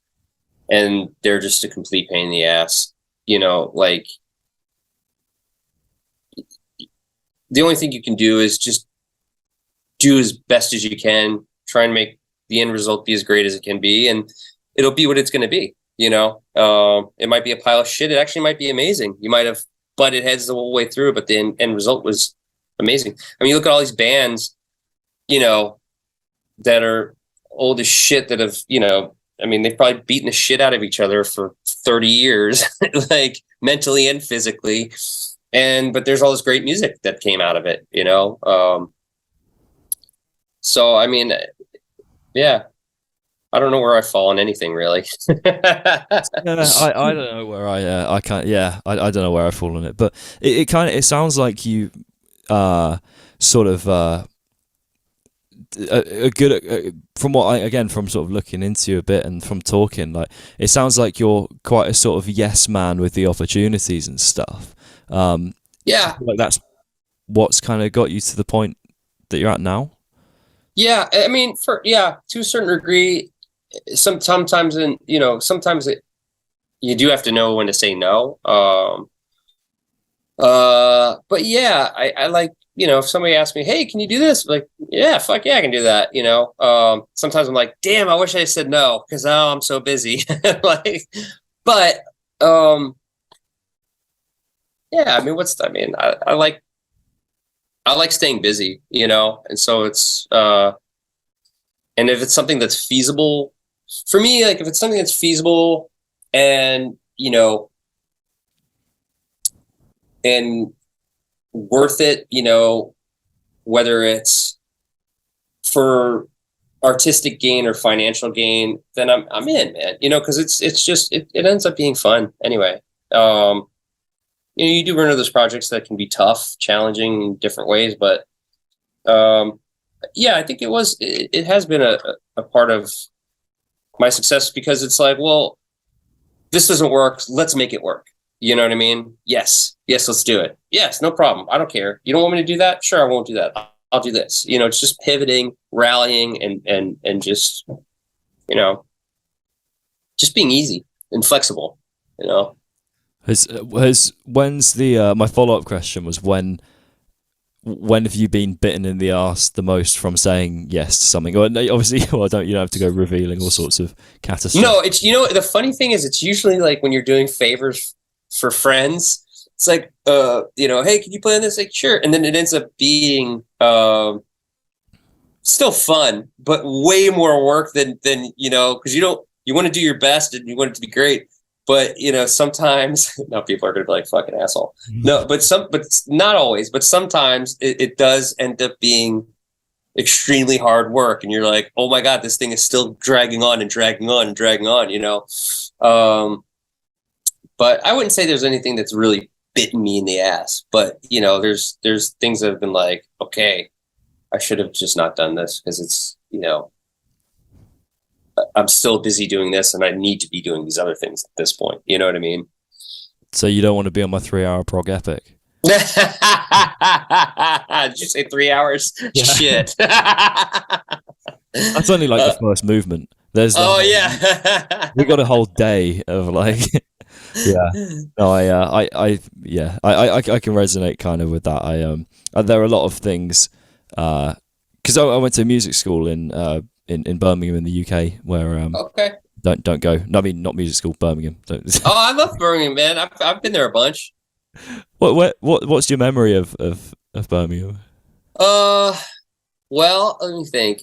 and they're just a complete pain in the ass, like, the only thing you can do is just do as best as you can, try and make the end result be as great as it can be, and it'll be what it's going to be. It might be a pile of shit. It actually might be amazing. You might have butted heads the whole way through, but the end result was amazing. I mean, you look at all these bands, that are old as shit, that have, I mean, they've probably beaten the shit out of each other for 30 years, like, mentally and physically. But there's all this great music that came out of it, so, I mean, yeah, I don't know where I fall on anything, really. I don't know where I can't. Yeah, I don't know where I fall on it, but it sounds like you sort of a good, from what from sort of looking into you a bit and from talking, like, it sounds like you're quite a sort of yes man with the opportunities and stuff. Yeah, like, that's what's kind of got you to the point that you're at now. Yeah, I mean, to a certain degree, sometimes you do have to know when to say no. But yeah, I like, if somebody asks me, hey, can you do this? Like, yeah, fuck yeah, I can do that. Sometimes I'm like, damn, I wish I said no, because now I'm so busy. Like, but yeah, I mean, I like staying busy, and so it's, and if it's something that's feasible for me, like, if it's something that's feasible and, and worth it, whether it's for artistic gain or financial gain, then I'm in, man, cause it's just, it ends up being fun anyway. You do run into those projects that can be tough, challenging in different ways, but yeah, I think it has been a part of my success, because it's like, well, this doesn't work, let's make it work. You know what I mean? Yes, let's do it. Yes, no problem. I don't care. You don't want me to do that? Sure, I won't do that. I'll do this. It's just pivoting, rallying, and just, just being easy and flexible, When's the my follow-up question was, when have you been bitten in the arse the most from saying yes to something? Or obviously, you don't have to go revealing all sorts of catastrophe. No, it's, the funny thing is, it's usually like when you're doing favors for friends, it's like, hey, can you play on this? Like, sure. And then it ends up being still fun, but way more work than because you want to do your best and you want it to be great. But, sometimes now people are going to be like, fucking asshole. No, but not always, but sometimes it does end up being extremely hard work, and you're like, oh my God, this thing is still dragging on and dragging on and dragging on, you know. But I wouldn't say there's anything that's really bitten me in the ass. But, you know, there's things that have been like, okay, I should have just not done this because it's, you know, I'm still busy doing this and I need to be doing these other things at this point. You know what I mean? So you don't want to be on my 3-hour prog epic? Did you say 3 hours? Yeah. Shit. That's only like the first movement. There's yeah. We got a whole day of like yeah. No, I can resonate kind of with that. There are a lot of things because I went to music school in Birmingham in the UK where okay. Don't go. No, I mean not music school, Birmingham. Oh, I love Birmingham, man. I've been there a bunch. What's your memory of Birmingham? Well, let me think.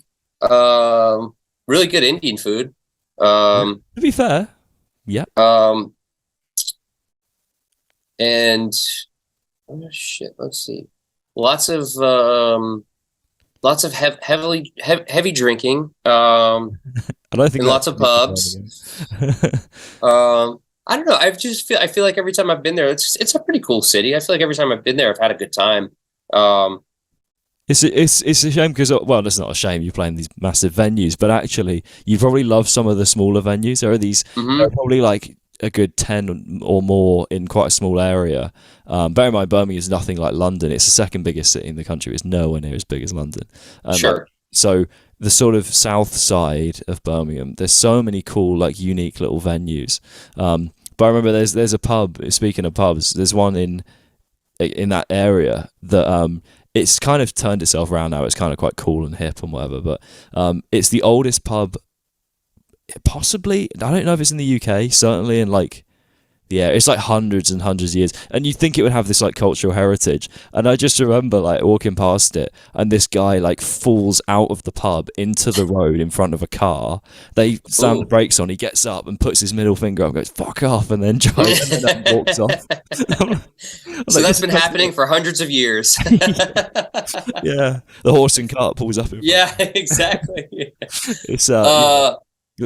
Really good Indian food. To be fair, yeah. And oh shit, let's see. Lots of heavy drinking. I don't think lots of pubs. I don't know. I feel like every time I've been there, it's a pretty cool city. I feel like every time I've been there, I've had a good time. It's a shame because, well, it's not a shame you're playing these massive venues, but actually you probably love some of the smaller venues. There are these, there are probably like a good 10 or more in quite a small area. Bear in mind, Birmingham is nothing like London. It's the second biggest city in the country. It's nowhere near as big as London. Sure. So the sort of south side of Birmingham, there's so many cool, like unique little venues. But I remember there's a pub. Speaking of pubs, there's one in that area that it's kind of turned itself around now. It's kind of quite cool and hip and whatever. But it's the oldest pub, possibly. I don't know if it's in the UK. Certainly in like yeah, it's like hundreds and hundreds of years, and you'd think it would have this like cultural heritage. And I just remember like walking past it, and this guy like falls out of the pub into the road in front of a car. They slam the brakes on. He gets up and puts his middle finger up, and goes "fuck off," and then drives and then walks off. So that's been happening for hundreds of years. Yeah, the horse and cart pulls up. Yeah, exactly. It's the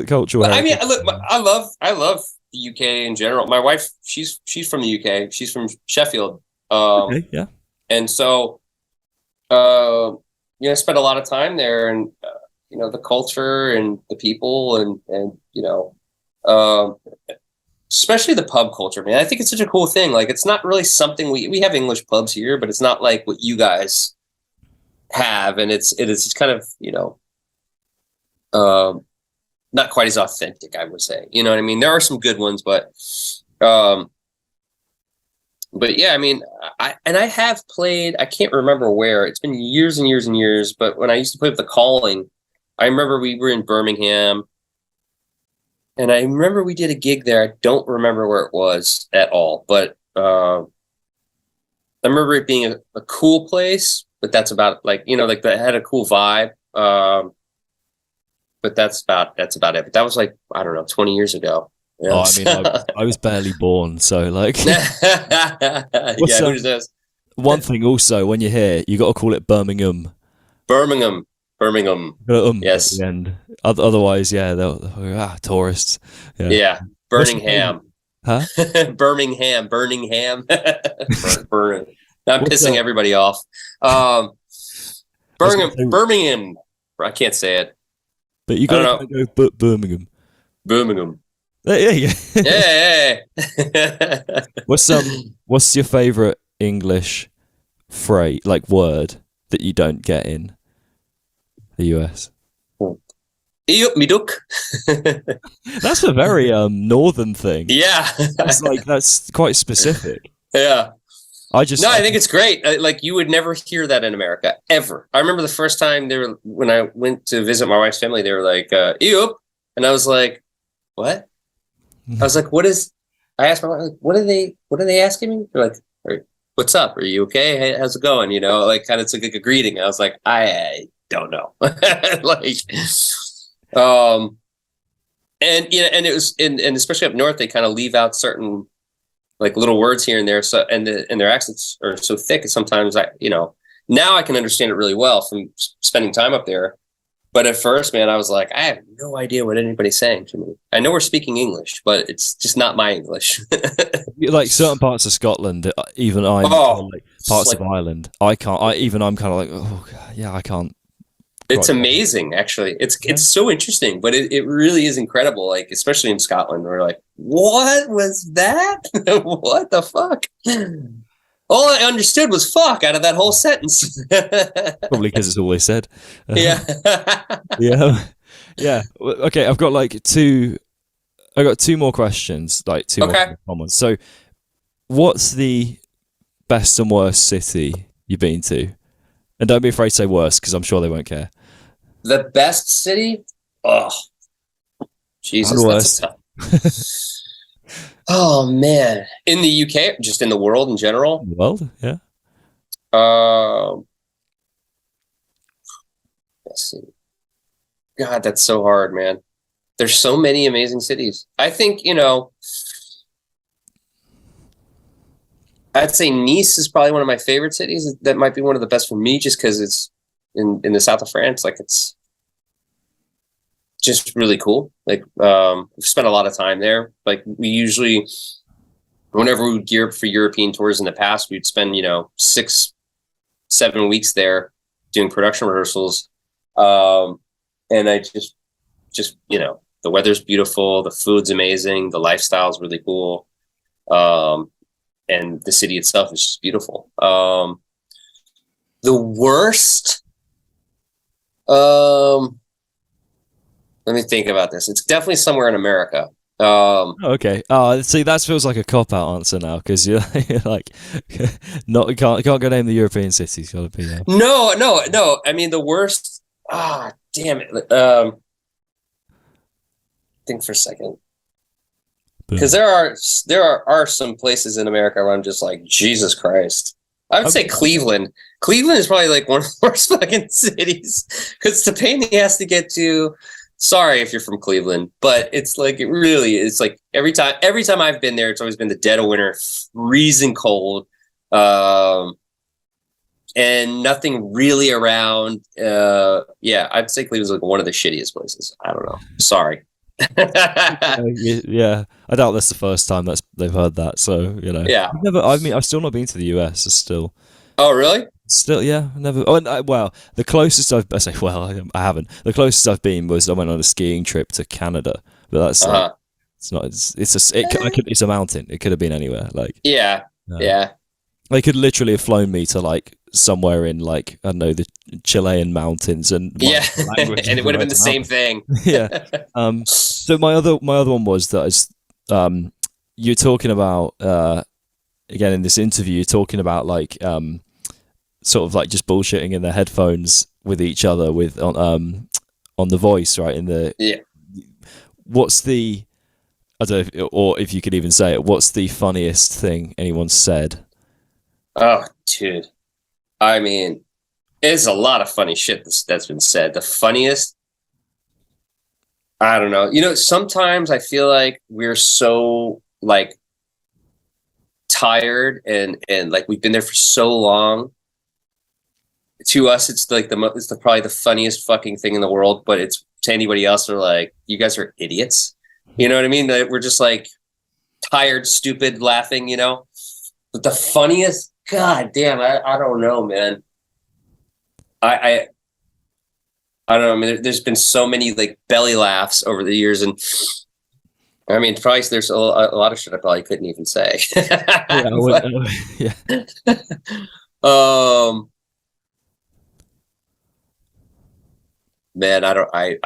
cultural. I mean, look, I love the UK in general. My wife, she's from the UK. She's from Sheffield. Okay, yeah. And so, I spent a lot of time there, and the culture and the people, and especially the pub culture, man. I think it's such a cool thing. Like, it's not really something we have English pubs here, but it's not like what you guys have, and it is kind of not quite as authentic, I would say. You know what I mean? There are some good ones, but yeah, I mean, I have played, I can't remember where. It's been years and years and years, but when I used to play with The Calling, I remember we were in Birmingham, and I remember we did a gig there. I don't remember where it was at all, but I remember it being a cool place, but that's about like that had a cool vibe. But that's about it. But that was like, I don't know, 20 years ago. Oh, I mean, I was barely born, so like. Yeah, who does this? One thing also, when you're here, you got to call it Birmingham. Birmingham. Yes. At the end. Otherwise, yeah, they'll tourists. Yeah. Birmingham. Huh? Birmingham. Burning. I'm pissing everybody off. Birmingham. I can't say it. But you got to go Birmingham. Yeah. What's your favourite English phrase, like word, that you don't get in the US? Me duck. That's a very northern thing. Yeah. That's quite specific. Yeah. I think it's great. Like, you would never hear that in America ever. I remember the first time when I went to visit my wife's family, they were like, "Eop," and I was like, "What?" I was like, "What is?" I asked my wife, like, "What are they asking me?" They're like, "What's up? Are you okay? Hey, how's it going?" Like, kind of took like a greeting. I was like, I don't know, and it was, and especially up north, they kind of leave out certain, like, little words here and there. So, and their accents are so thick, sometimes Now I can understand it really well from spending time up there. But at first, man, I was like, I have no idea what anybody's saying to me. I know we're speaking English, but it's just not my English. Like certain parts of Scotland, even I'm like parts of Ireland, I can't. I'm kind of like, oh yeah, I can't. It's amazing, actually. It's so interesting, but it really is incredible. Like, especially in Scotland, we're like, what was that? What the fuck? All I understood was "fuck" out of that whole sentence. Probably because it's all they said. Yeah. Yeah. Yeah. Okay, I've got two more questions, like two more comments. So, what's the best and worst city you've been to? And don't be afraid to say worst, because I'm sure they won't care. The best city? Oh, Jesus, that's a tough. Oh man, in the UK, just in the world in general. World, yeah. Let's see. God, that's so hard, man. There's so many amazing cities. I think, I'd say Nice is probably one of my favorite cities. That might be one of the best for me, just because it's in the south of France. Like, it's just really cool. Like, we've spent a lot of time there. Like, we usually, whenever we would gear up for European tours in the past, we'd spend 6-7 weeks there doing production rehearsals. And I just the weather's beautiful, the food's amazing, the lifestyle's really cool, and the city itself is just beautiful. The worst, let me think about this. It's definitely somewhere in America. Okay. See, that feels like a cop-out answer now, because you're like, you can't go name the European cities. Got to be there. No. I mean, the worst. Damn it. Think for a second, because there are some places in America where I'm just like, Jesus Christ. I would say Cleveland. Cleveland is probably like one of the worst fucking cities, because it's a pain in the ass to get to. Sorry if you're from Cleveland, but it's like, it really is like every time I've been there, it's always been the dead of winter, freezing cold, and nothing really around. Yeah, I'd say Cleveland's like one of the shittiest places. I don't know. Sorry. Yeah, I doubt that's the first time they've heard that. So Yeah. I've still not been to the US. Still. Oh really? Still, yeah, never. Oh, well, the closest I haven't. The closest I've been was I went on a skiing trip to Canada, but that's it's not. It's a mountain. It could have been anywhere. Like yeah. They could literally have flown me to like somewhere in like, I don't know, the Chilean mountains, and and it would have been the same thing. Yeah. So my other one was that you're talking about again in this interview, you're talking about like sort of like just bullshitting in their headphones with each other on The Voice, right? What's the, I don't know, or if you could even say it, what's the funniest thing anyone's said? Oh, dude. I mean, there's a lot of funny shit that's been said. The funniest, I don't know. Sometimes I feel like we're so like tired and like we've been there for so long. To us, it's like probably the funniest fucking thing in the world. But it's to anybody else, they're like, you guys are idiots. You know what I mean? That we're just like tired, stupid, laughing. But the funniest. God damn, I don't know, man. I don't know. I mean, there's been so many like belly laughs over the years, and I mean, probably there's a lot of shit I probably couldn't even say. Yeah. Man, I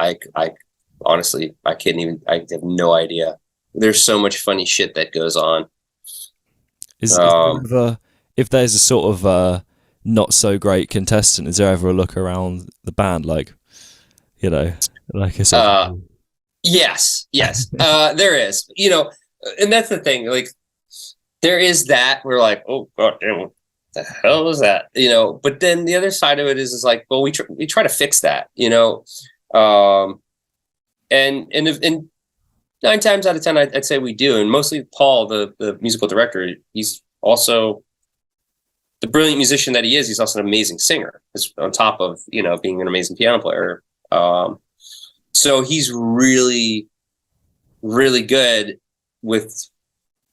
honestly, I can't even. I have no idea. There's so much funny shit that goes on. If there's a sort of not so great contestant, is there ever a look around the band, like like I said? Yes, there is. And that's the thing. Like, there is that. We're like, oh god damn, what the hell is that? But then the other side of it is like, well, we try to fix that. And 9 times out of 10, I'd say we do. And mostly Paul, the musical director, he's also the brilliant musician that he is, he's also an amazing singer, on top of, you know, being an amazing piano player. So he's really, really good with,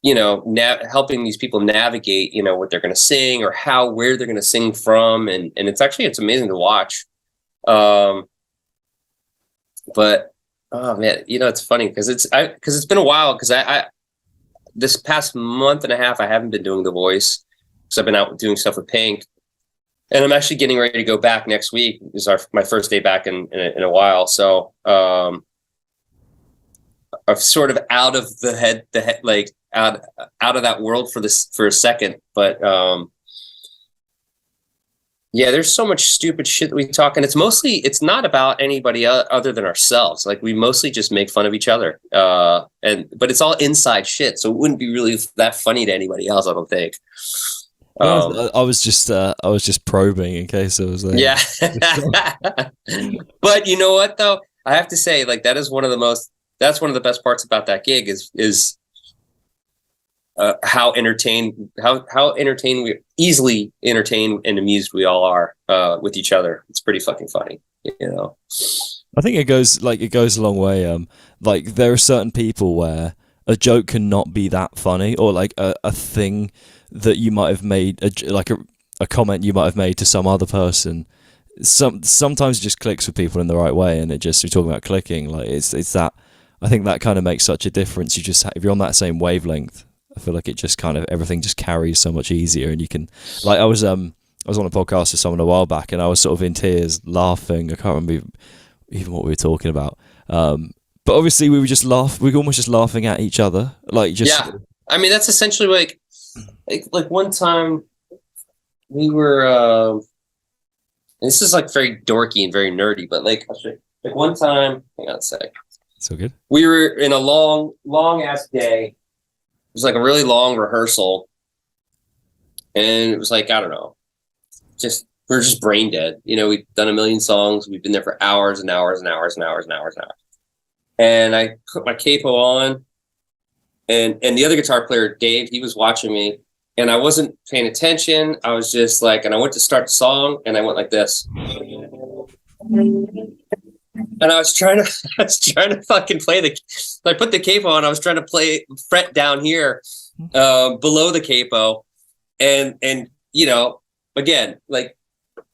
you know, helping these people navigate, you know, what they're going to sing or where they're going to sing from. And it's amazing to watch. But, oh man, you know, it's funny because it's been a while, because I this past month and a half, I haven't been doing the voice because I've been out doing stuff with Pink. And I'm actually getting ready to go back next week. This is my first day back in a while. So I'm sort of out of the head, like out of that world for a second. But yeah, there's so much stupid shit that we talk, and it's not about anybody other than ourselves. Like, we mostly just make fun of each other. But it's all inside shit, so it wouldn't be really that funny to anybody else, I don't think. I was just probing in case it was there. Yeah. But you know what though? I have to say, like, that's one of the best parts about that gig is how easily entertained and amused we all are with each other. It's pretty fucking funny, you know. I think it goes a long way. Like, there are certain people where a joke cannot be that funny, or like a thing that you might have made, a comment you might have made to some other person. Sometimes it just clicks with people in the right way, and we're talking about clicking. Like, it's that. I think that kind of makes such a difference. You just, if you're on that same wavelength, I feel like it just kind of, everything just carries so much easier, and you can, like, I was on a podcast with someone a while back, and I was sort of in tears laughing. I can't remember even what we were talking about. But obviously we were almost just laughing at each other. Like, just, yeah. I mean, that's essentially like one time we were, this is like very dorky and very nerdy, but like one time, hang on a sec. So good. We were in a long ass day. It was like a really long rehearsal. And it was like, I don't know, we're just brain dead. You know, we've done a million songs. We've been there for hours and hours and hours and hours and hours and hours. And I put my capo on, and the other guitar player, Dave, he was watching me, and I wasn't paying attention. I was just like, and I went to start the song, and I went like this. And I was trying to fucking play I put the capo on. I was trying to play fret down here, below the capo. And, you know, again, like,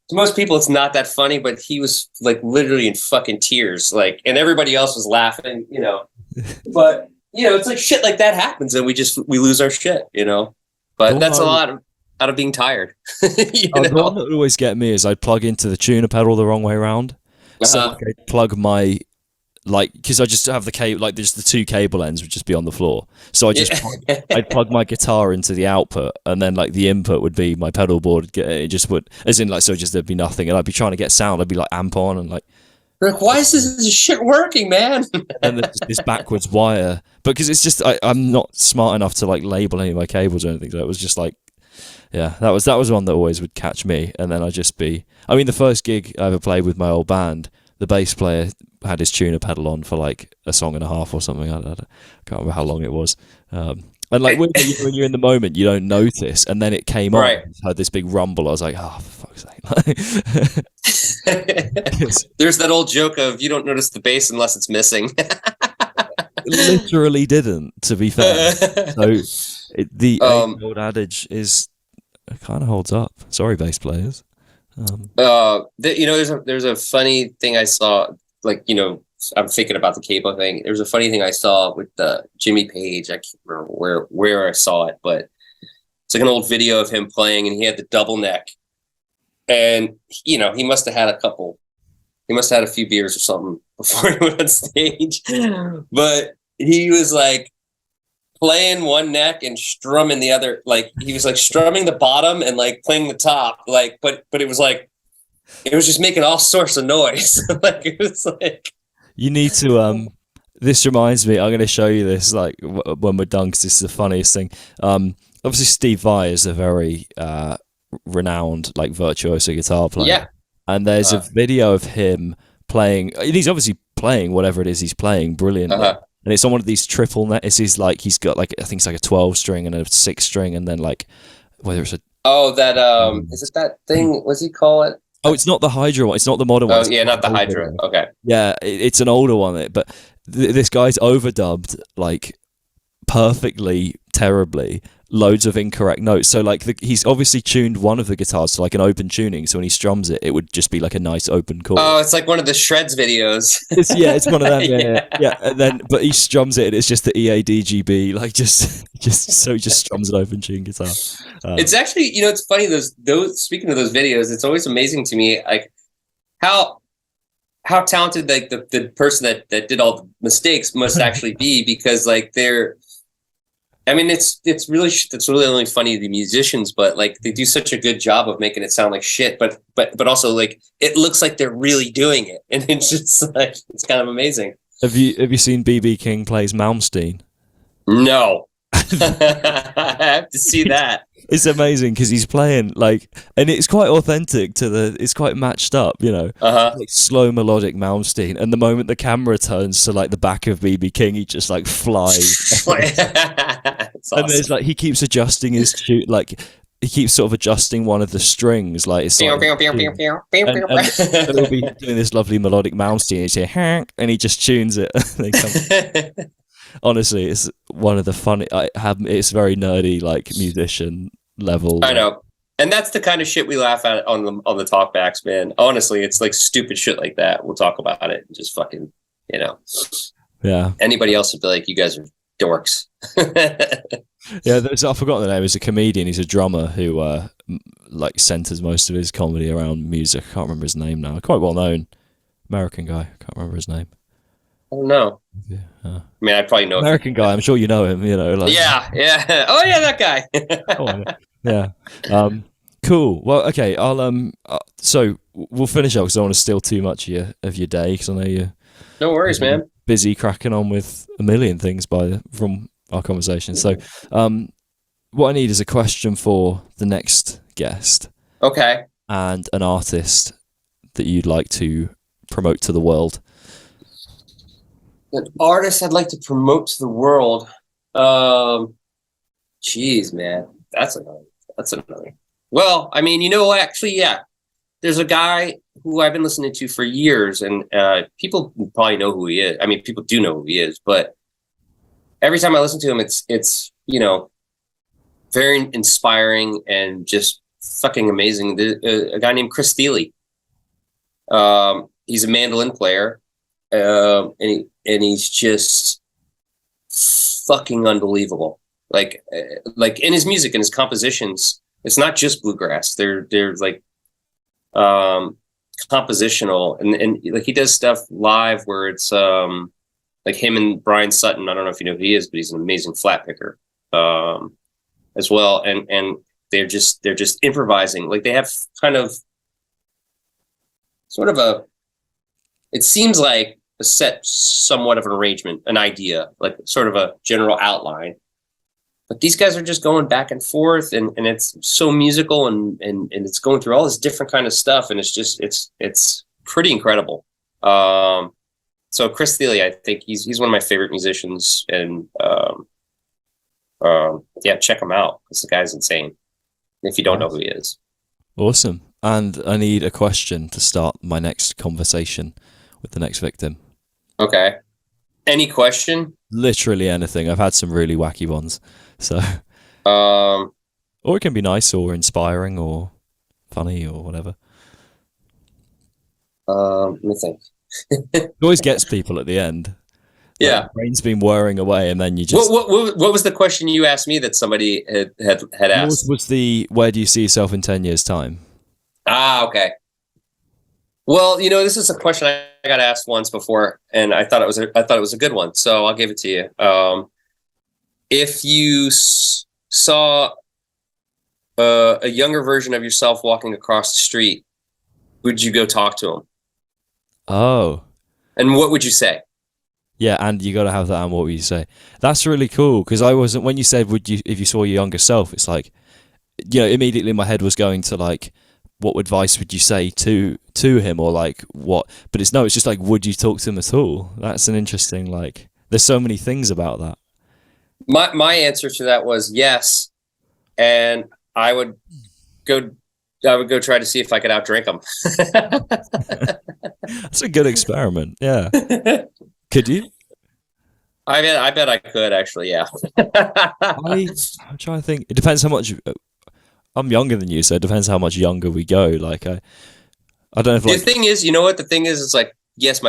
to most people, it's not that funny, but he was like literally in fucking tears, like, and everybody else was laughing, you know. But, you know, it's like shit like that happens, and we lose our shit, you know. But that's a lot out of being tired. The one that would always get me is I'd plug into the tuner pedal the wrong way around. So like, I'd plug my, like, because I just have the cable, like, there's the two cable ends would just be on the floor. So I'd plug my guitar into the output, and then like the input would be my pedal board. It just would, as in, like, so just there'd be nothing, and I'd be trying to get sound. I'd be like amp on, and like, why is this shit working, man? And there's this backwards wire, because it's just I'm not smart enough to like label any of my cables or anything. So it was just like, yeah, that was one that always would catch me. And then I'd just be, I mean, the first gig I ever played with my old band, the bass player had his tuner pedal on for like a song and a half or something. I can't remember how long it was. And like when you're in the moment, you don't notice. And then it came on, right. Had this big rumble. I was like, oh, for fuck's sake. There's that old joke of you don't notice the bass unless it's missing. Literally didn't, to be fair. So the old adage is, it kind of holds up. Sorry, bass players. You know, there's a funny thing I saw, like, you know, I'm thinking about the capo thing. There's a funny thing I saw with Jimmy Page. I can't remember where I saw it, but it's like an old video of him playing, and he had the double neck. And, you know, he must have had a few beers or something before he went on stage. But he was like playing one neck and strumming the other. Like, he was like strumming the bottom and like playing the top. Like, but it was like, it was just making all sorts of noise. Like, it was like, you need to this reminds me, I'm going to show you this like when we're done, because this is the funniest thing. Obviously Steve Vai is a very renowned like virtuoso guitar player. Yeah. And there's a video of him playing, he's obviously playing whatever it is he's playing brilliantly. And it's on one of these triple net. He's got like, I think it's like a 12 string and a 6 string, and then like whether it's Oh, that is it that thing? What's he call it? Oh, it's not the Hydra one. It's not the modern one. Oh It's yeah, not the an older Hydra. one. Okay. Yeah, it's an older one. But this guy's overdubbed like perfectly, terribly, loads of incorrect notes. So like he's obviously tuned one of the guitars to like an open tuning. So when he strums it, it would just be like a nice open chord. Oh, it's like one of the Shreds videos. It's one of them. Yeah. And then, but he strums it, and it's just the EADGB, like just so he just strums an open tune guitar. It's actually, it's funny. Those speaking of those videos, it's always amazing to me, like how talented like the person that did all the mistakes must actually be, because like I mean, it's really only funny to the musicians, but like they do such a good job of making it sound like shit, but also like it looks like they're really doing it, and it's just like it's kind of amazing. Have you seen BB King plays Malmsteen? No. I have to see that. It's amazing because he's playing like, and it's quite authentic it's quite matched up, like slow melodic Malmsteen. And the moment the camera turns to like the back of BB King, he just like flies. Awesome. And there's like, he keeps adjusting his tune, like he keeps sort of adjusting one of the strings, like it's like, and he'll be doing this lovely melodic Malmsteen, and he's like, and he just tunes it. Honestly, it's one of the funny. It's very nerdy, like musician level. I know, and that's the kind of shit we laugh at on the talkbacks, man. Honestly, it's like stupid shit like that. We'll talk about it and just fucking, Yeah. Anybody else would be like, "You guys are dorks." Yeah, I've forgotten the name. He's a comedian. He's a drummer who like centers most of his comedy around music. I can't remember his name now. Quite well known American guy. I can't remember his name. I don't know. Yeah. I mean, I probably know American guy. I'm sure you know him. Like, yeah. Oh yeah, that guy. Yeah. Cool. Well, okay. I'll so we'll finish up because I don't want to steal too much of your day, because I know you're. No worries, man. Busy cracking on with a million things from our conversation. So, what I need is a question for the next guest. Okay. And an artist that you'd like to promote to the world. An artist I'd like to promote to the world. Geez, man, that's another. Well, I mean, actually, yeah. There's a guy who I've been listening to for years, and people probably know who he is. I mean, people do know who he is, but every time I listen to him, it's very inspiring and just fucking amazing. A guy named Chris Thiele. He's a mandolin player. And he's just fucking unbelievable. Like in his music and his compositions, it's not just bluegrass. They're like compositional, and like he does stuff live where it's like him and Brian Sutton. I don't know if you know who he is, but he's an amazing flat picker as well. And they're just improvising. Like they have kind of sort of it seems like a set, somewhat of an arrangement, an idea, like sort of a general outline. But these guys are just going back and forth, and it's so musical, and it's going through all this different kind of stuff, and it's just it's pretty incredible. So Chris Thiele, I think he's one of my favorite musicians, and yeah, check him out. This guy's insane. If you don't know who he is. Awesome. And I need a question to start my next conversation with the next victim. Okay. Any question? Literally anything. I've had some really wacky ones. So, or it can be nice or inspiring or funny or whatever. Let me think. It always gets people at the end. Yeah. Like, brain's been whirring away, and then you just. What was the question you asked me that somebody had asked? What was where do you see yourself in 10 years' time? Ah, okay. Well, this is a question I got asked once before, and I thought it was a good one, so I'll give it to you. If you saw a younger version of yourself walking across the street, would you go talk to him? Oh. And what would you say? Yeah, and you got to have that. And what would you say? That's really cool, because when you said if you saw your younger self, it's like, immediately my head was going to like, what advice would you say to him, or like what? But it's just like, would you talk to him at all? That's an interesting, like, there's so many things about that. My answer to that was yes, and I would go try to see if I could outdrink them. That's a good experiment. Yeah. Could you? I bet I could actually. Yeah. I'm trying to think. It depends how much. I'm younger than you, so it depends how much younger we go. Like I don't know if the thing is, you know what the thing is? It's like, yes,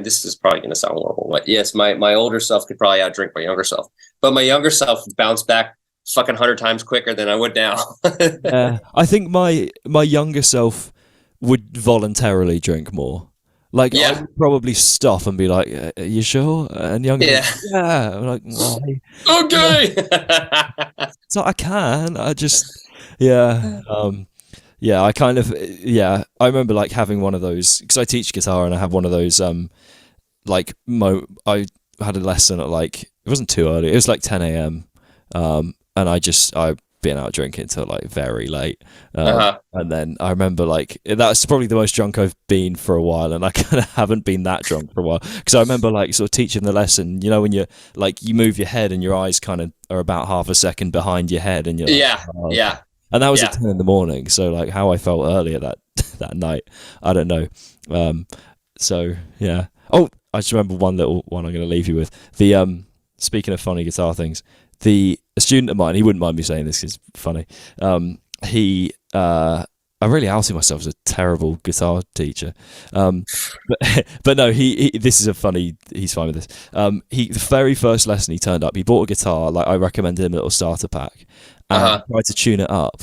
this is probably going to sound horrible, but yes, my older self could probably outdrink my younger self, but my younger self bounced back fucking 100 times quicker than I would now. I think my younger self would voluntarily drink more. Like, Yeah. I would probably stop and be like, "Are you sure?" And younger, yeah. I'm like, why? Okay. So I can. I just, yeah. Yeah, I kind of, yeah. I remember like having one of those because I teach guitar and I have one of those. Like I had a lesson at like it wasn't too early. It was like 10 a.m. And I've been out drinking till like very late. And then I remember like that's probably the most drunk I've been for a while, and I kind of haven't been that drunk for a while because I remember like sort of teaching the lesson. You know, when you're like you move your head and your eyes kind of are about half a second behind your head, and you're like, yeah, oh. yeah. And that was at 10 in the morning. So like how I felt earlier that night, I don't know. So yeah. Oh, I just remember one little one I'm going to leave you with. The speaking of funny guitar things, a student of mine, he wouldn't mind me saying this 'cause it's funny. I really outed myself as a terrible guitar teacher. But no, this is a funny, he's fine with this. The very first lesson he turned up, he bought a guitar, like I recommended him a little starter pack, and tried to tune it up.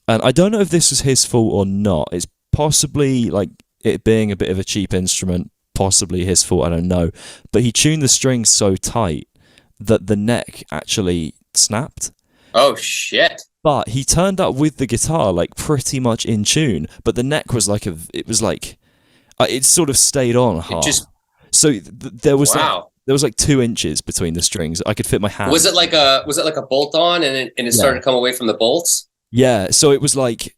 And I don't know if this was his fault or not. It's possibly like it being a bit of a cheap instrument, possibly his fault, I don't know. But he tuned the strings so tight that the neck actually snapped. Oh shit. But he turned up with the guitar like pretty much in tune, but the neck was like it sort of stayed on half. So there was like 2 inches between the strings. I could fit my hand. Was it like a bolt on and it started to come away from the bolts? Yeah, so it was like,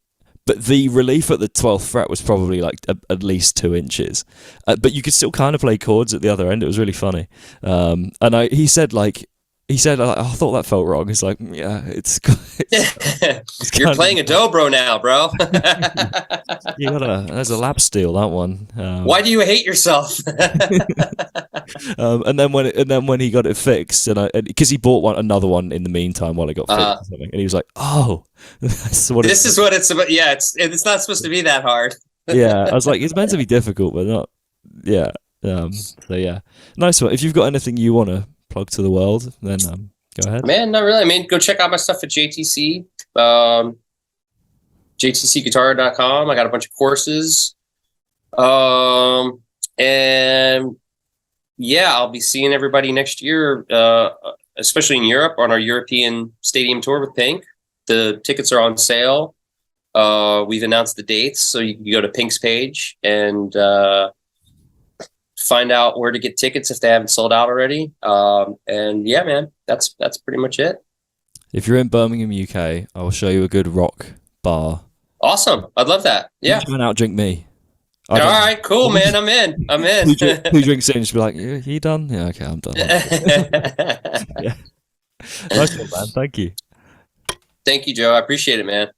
but the relief at the 12th fret was probably like at least 2 inches. But you could still kind of play chords at the other end. It was really funny. And he said, I thought that felt wrong. It's like, yeah, it's You're playing a dobro now, bro. There's a lap steel, that one. Why do you hate yourself? And then when he got it fixed, and because he bought another one in the meantime while it got fixed or something, and he was like, oh, this is what it's about. Yeah, it's not supposed to be that hard. Yeah, I was like, it's meant to be difficult, but not. Yeah. So yeah, nice one. If you've got anything you want to plug to the world, then go ahead. Man, not really. I mean, go check out my stuff at JTC, jtcguitar.com. I got a bunch of courses. And yeah, I'll be seeing everybody next year, especially in Europe on our European stadium tour with Pink. The tickets are on sale. We've announced the dates, so you can go to Pink's page and find out where to get tickets if they haven't sold out already. And yeah, man, that's pretty much it. If you're in Birmingham, UK, I will show you a good rock bar. Awesome. I'd love that. Yeah. You try and outdrink me. All right, cool, man. I'm in. Who drinks in? Just be like, you done? Yeah, okay, I'm done. Yeah. Nice one, man. Thank you. Thank you, Joe. I appreciate it, man.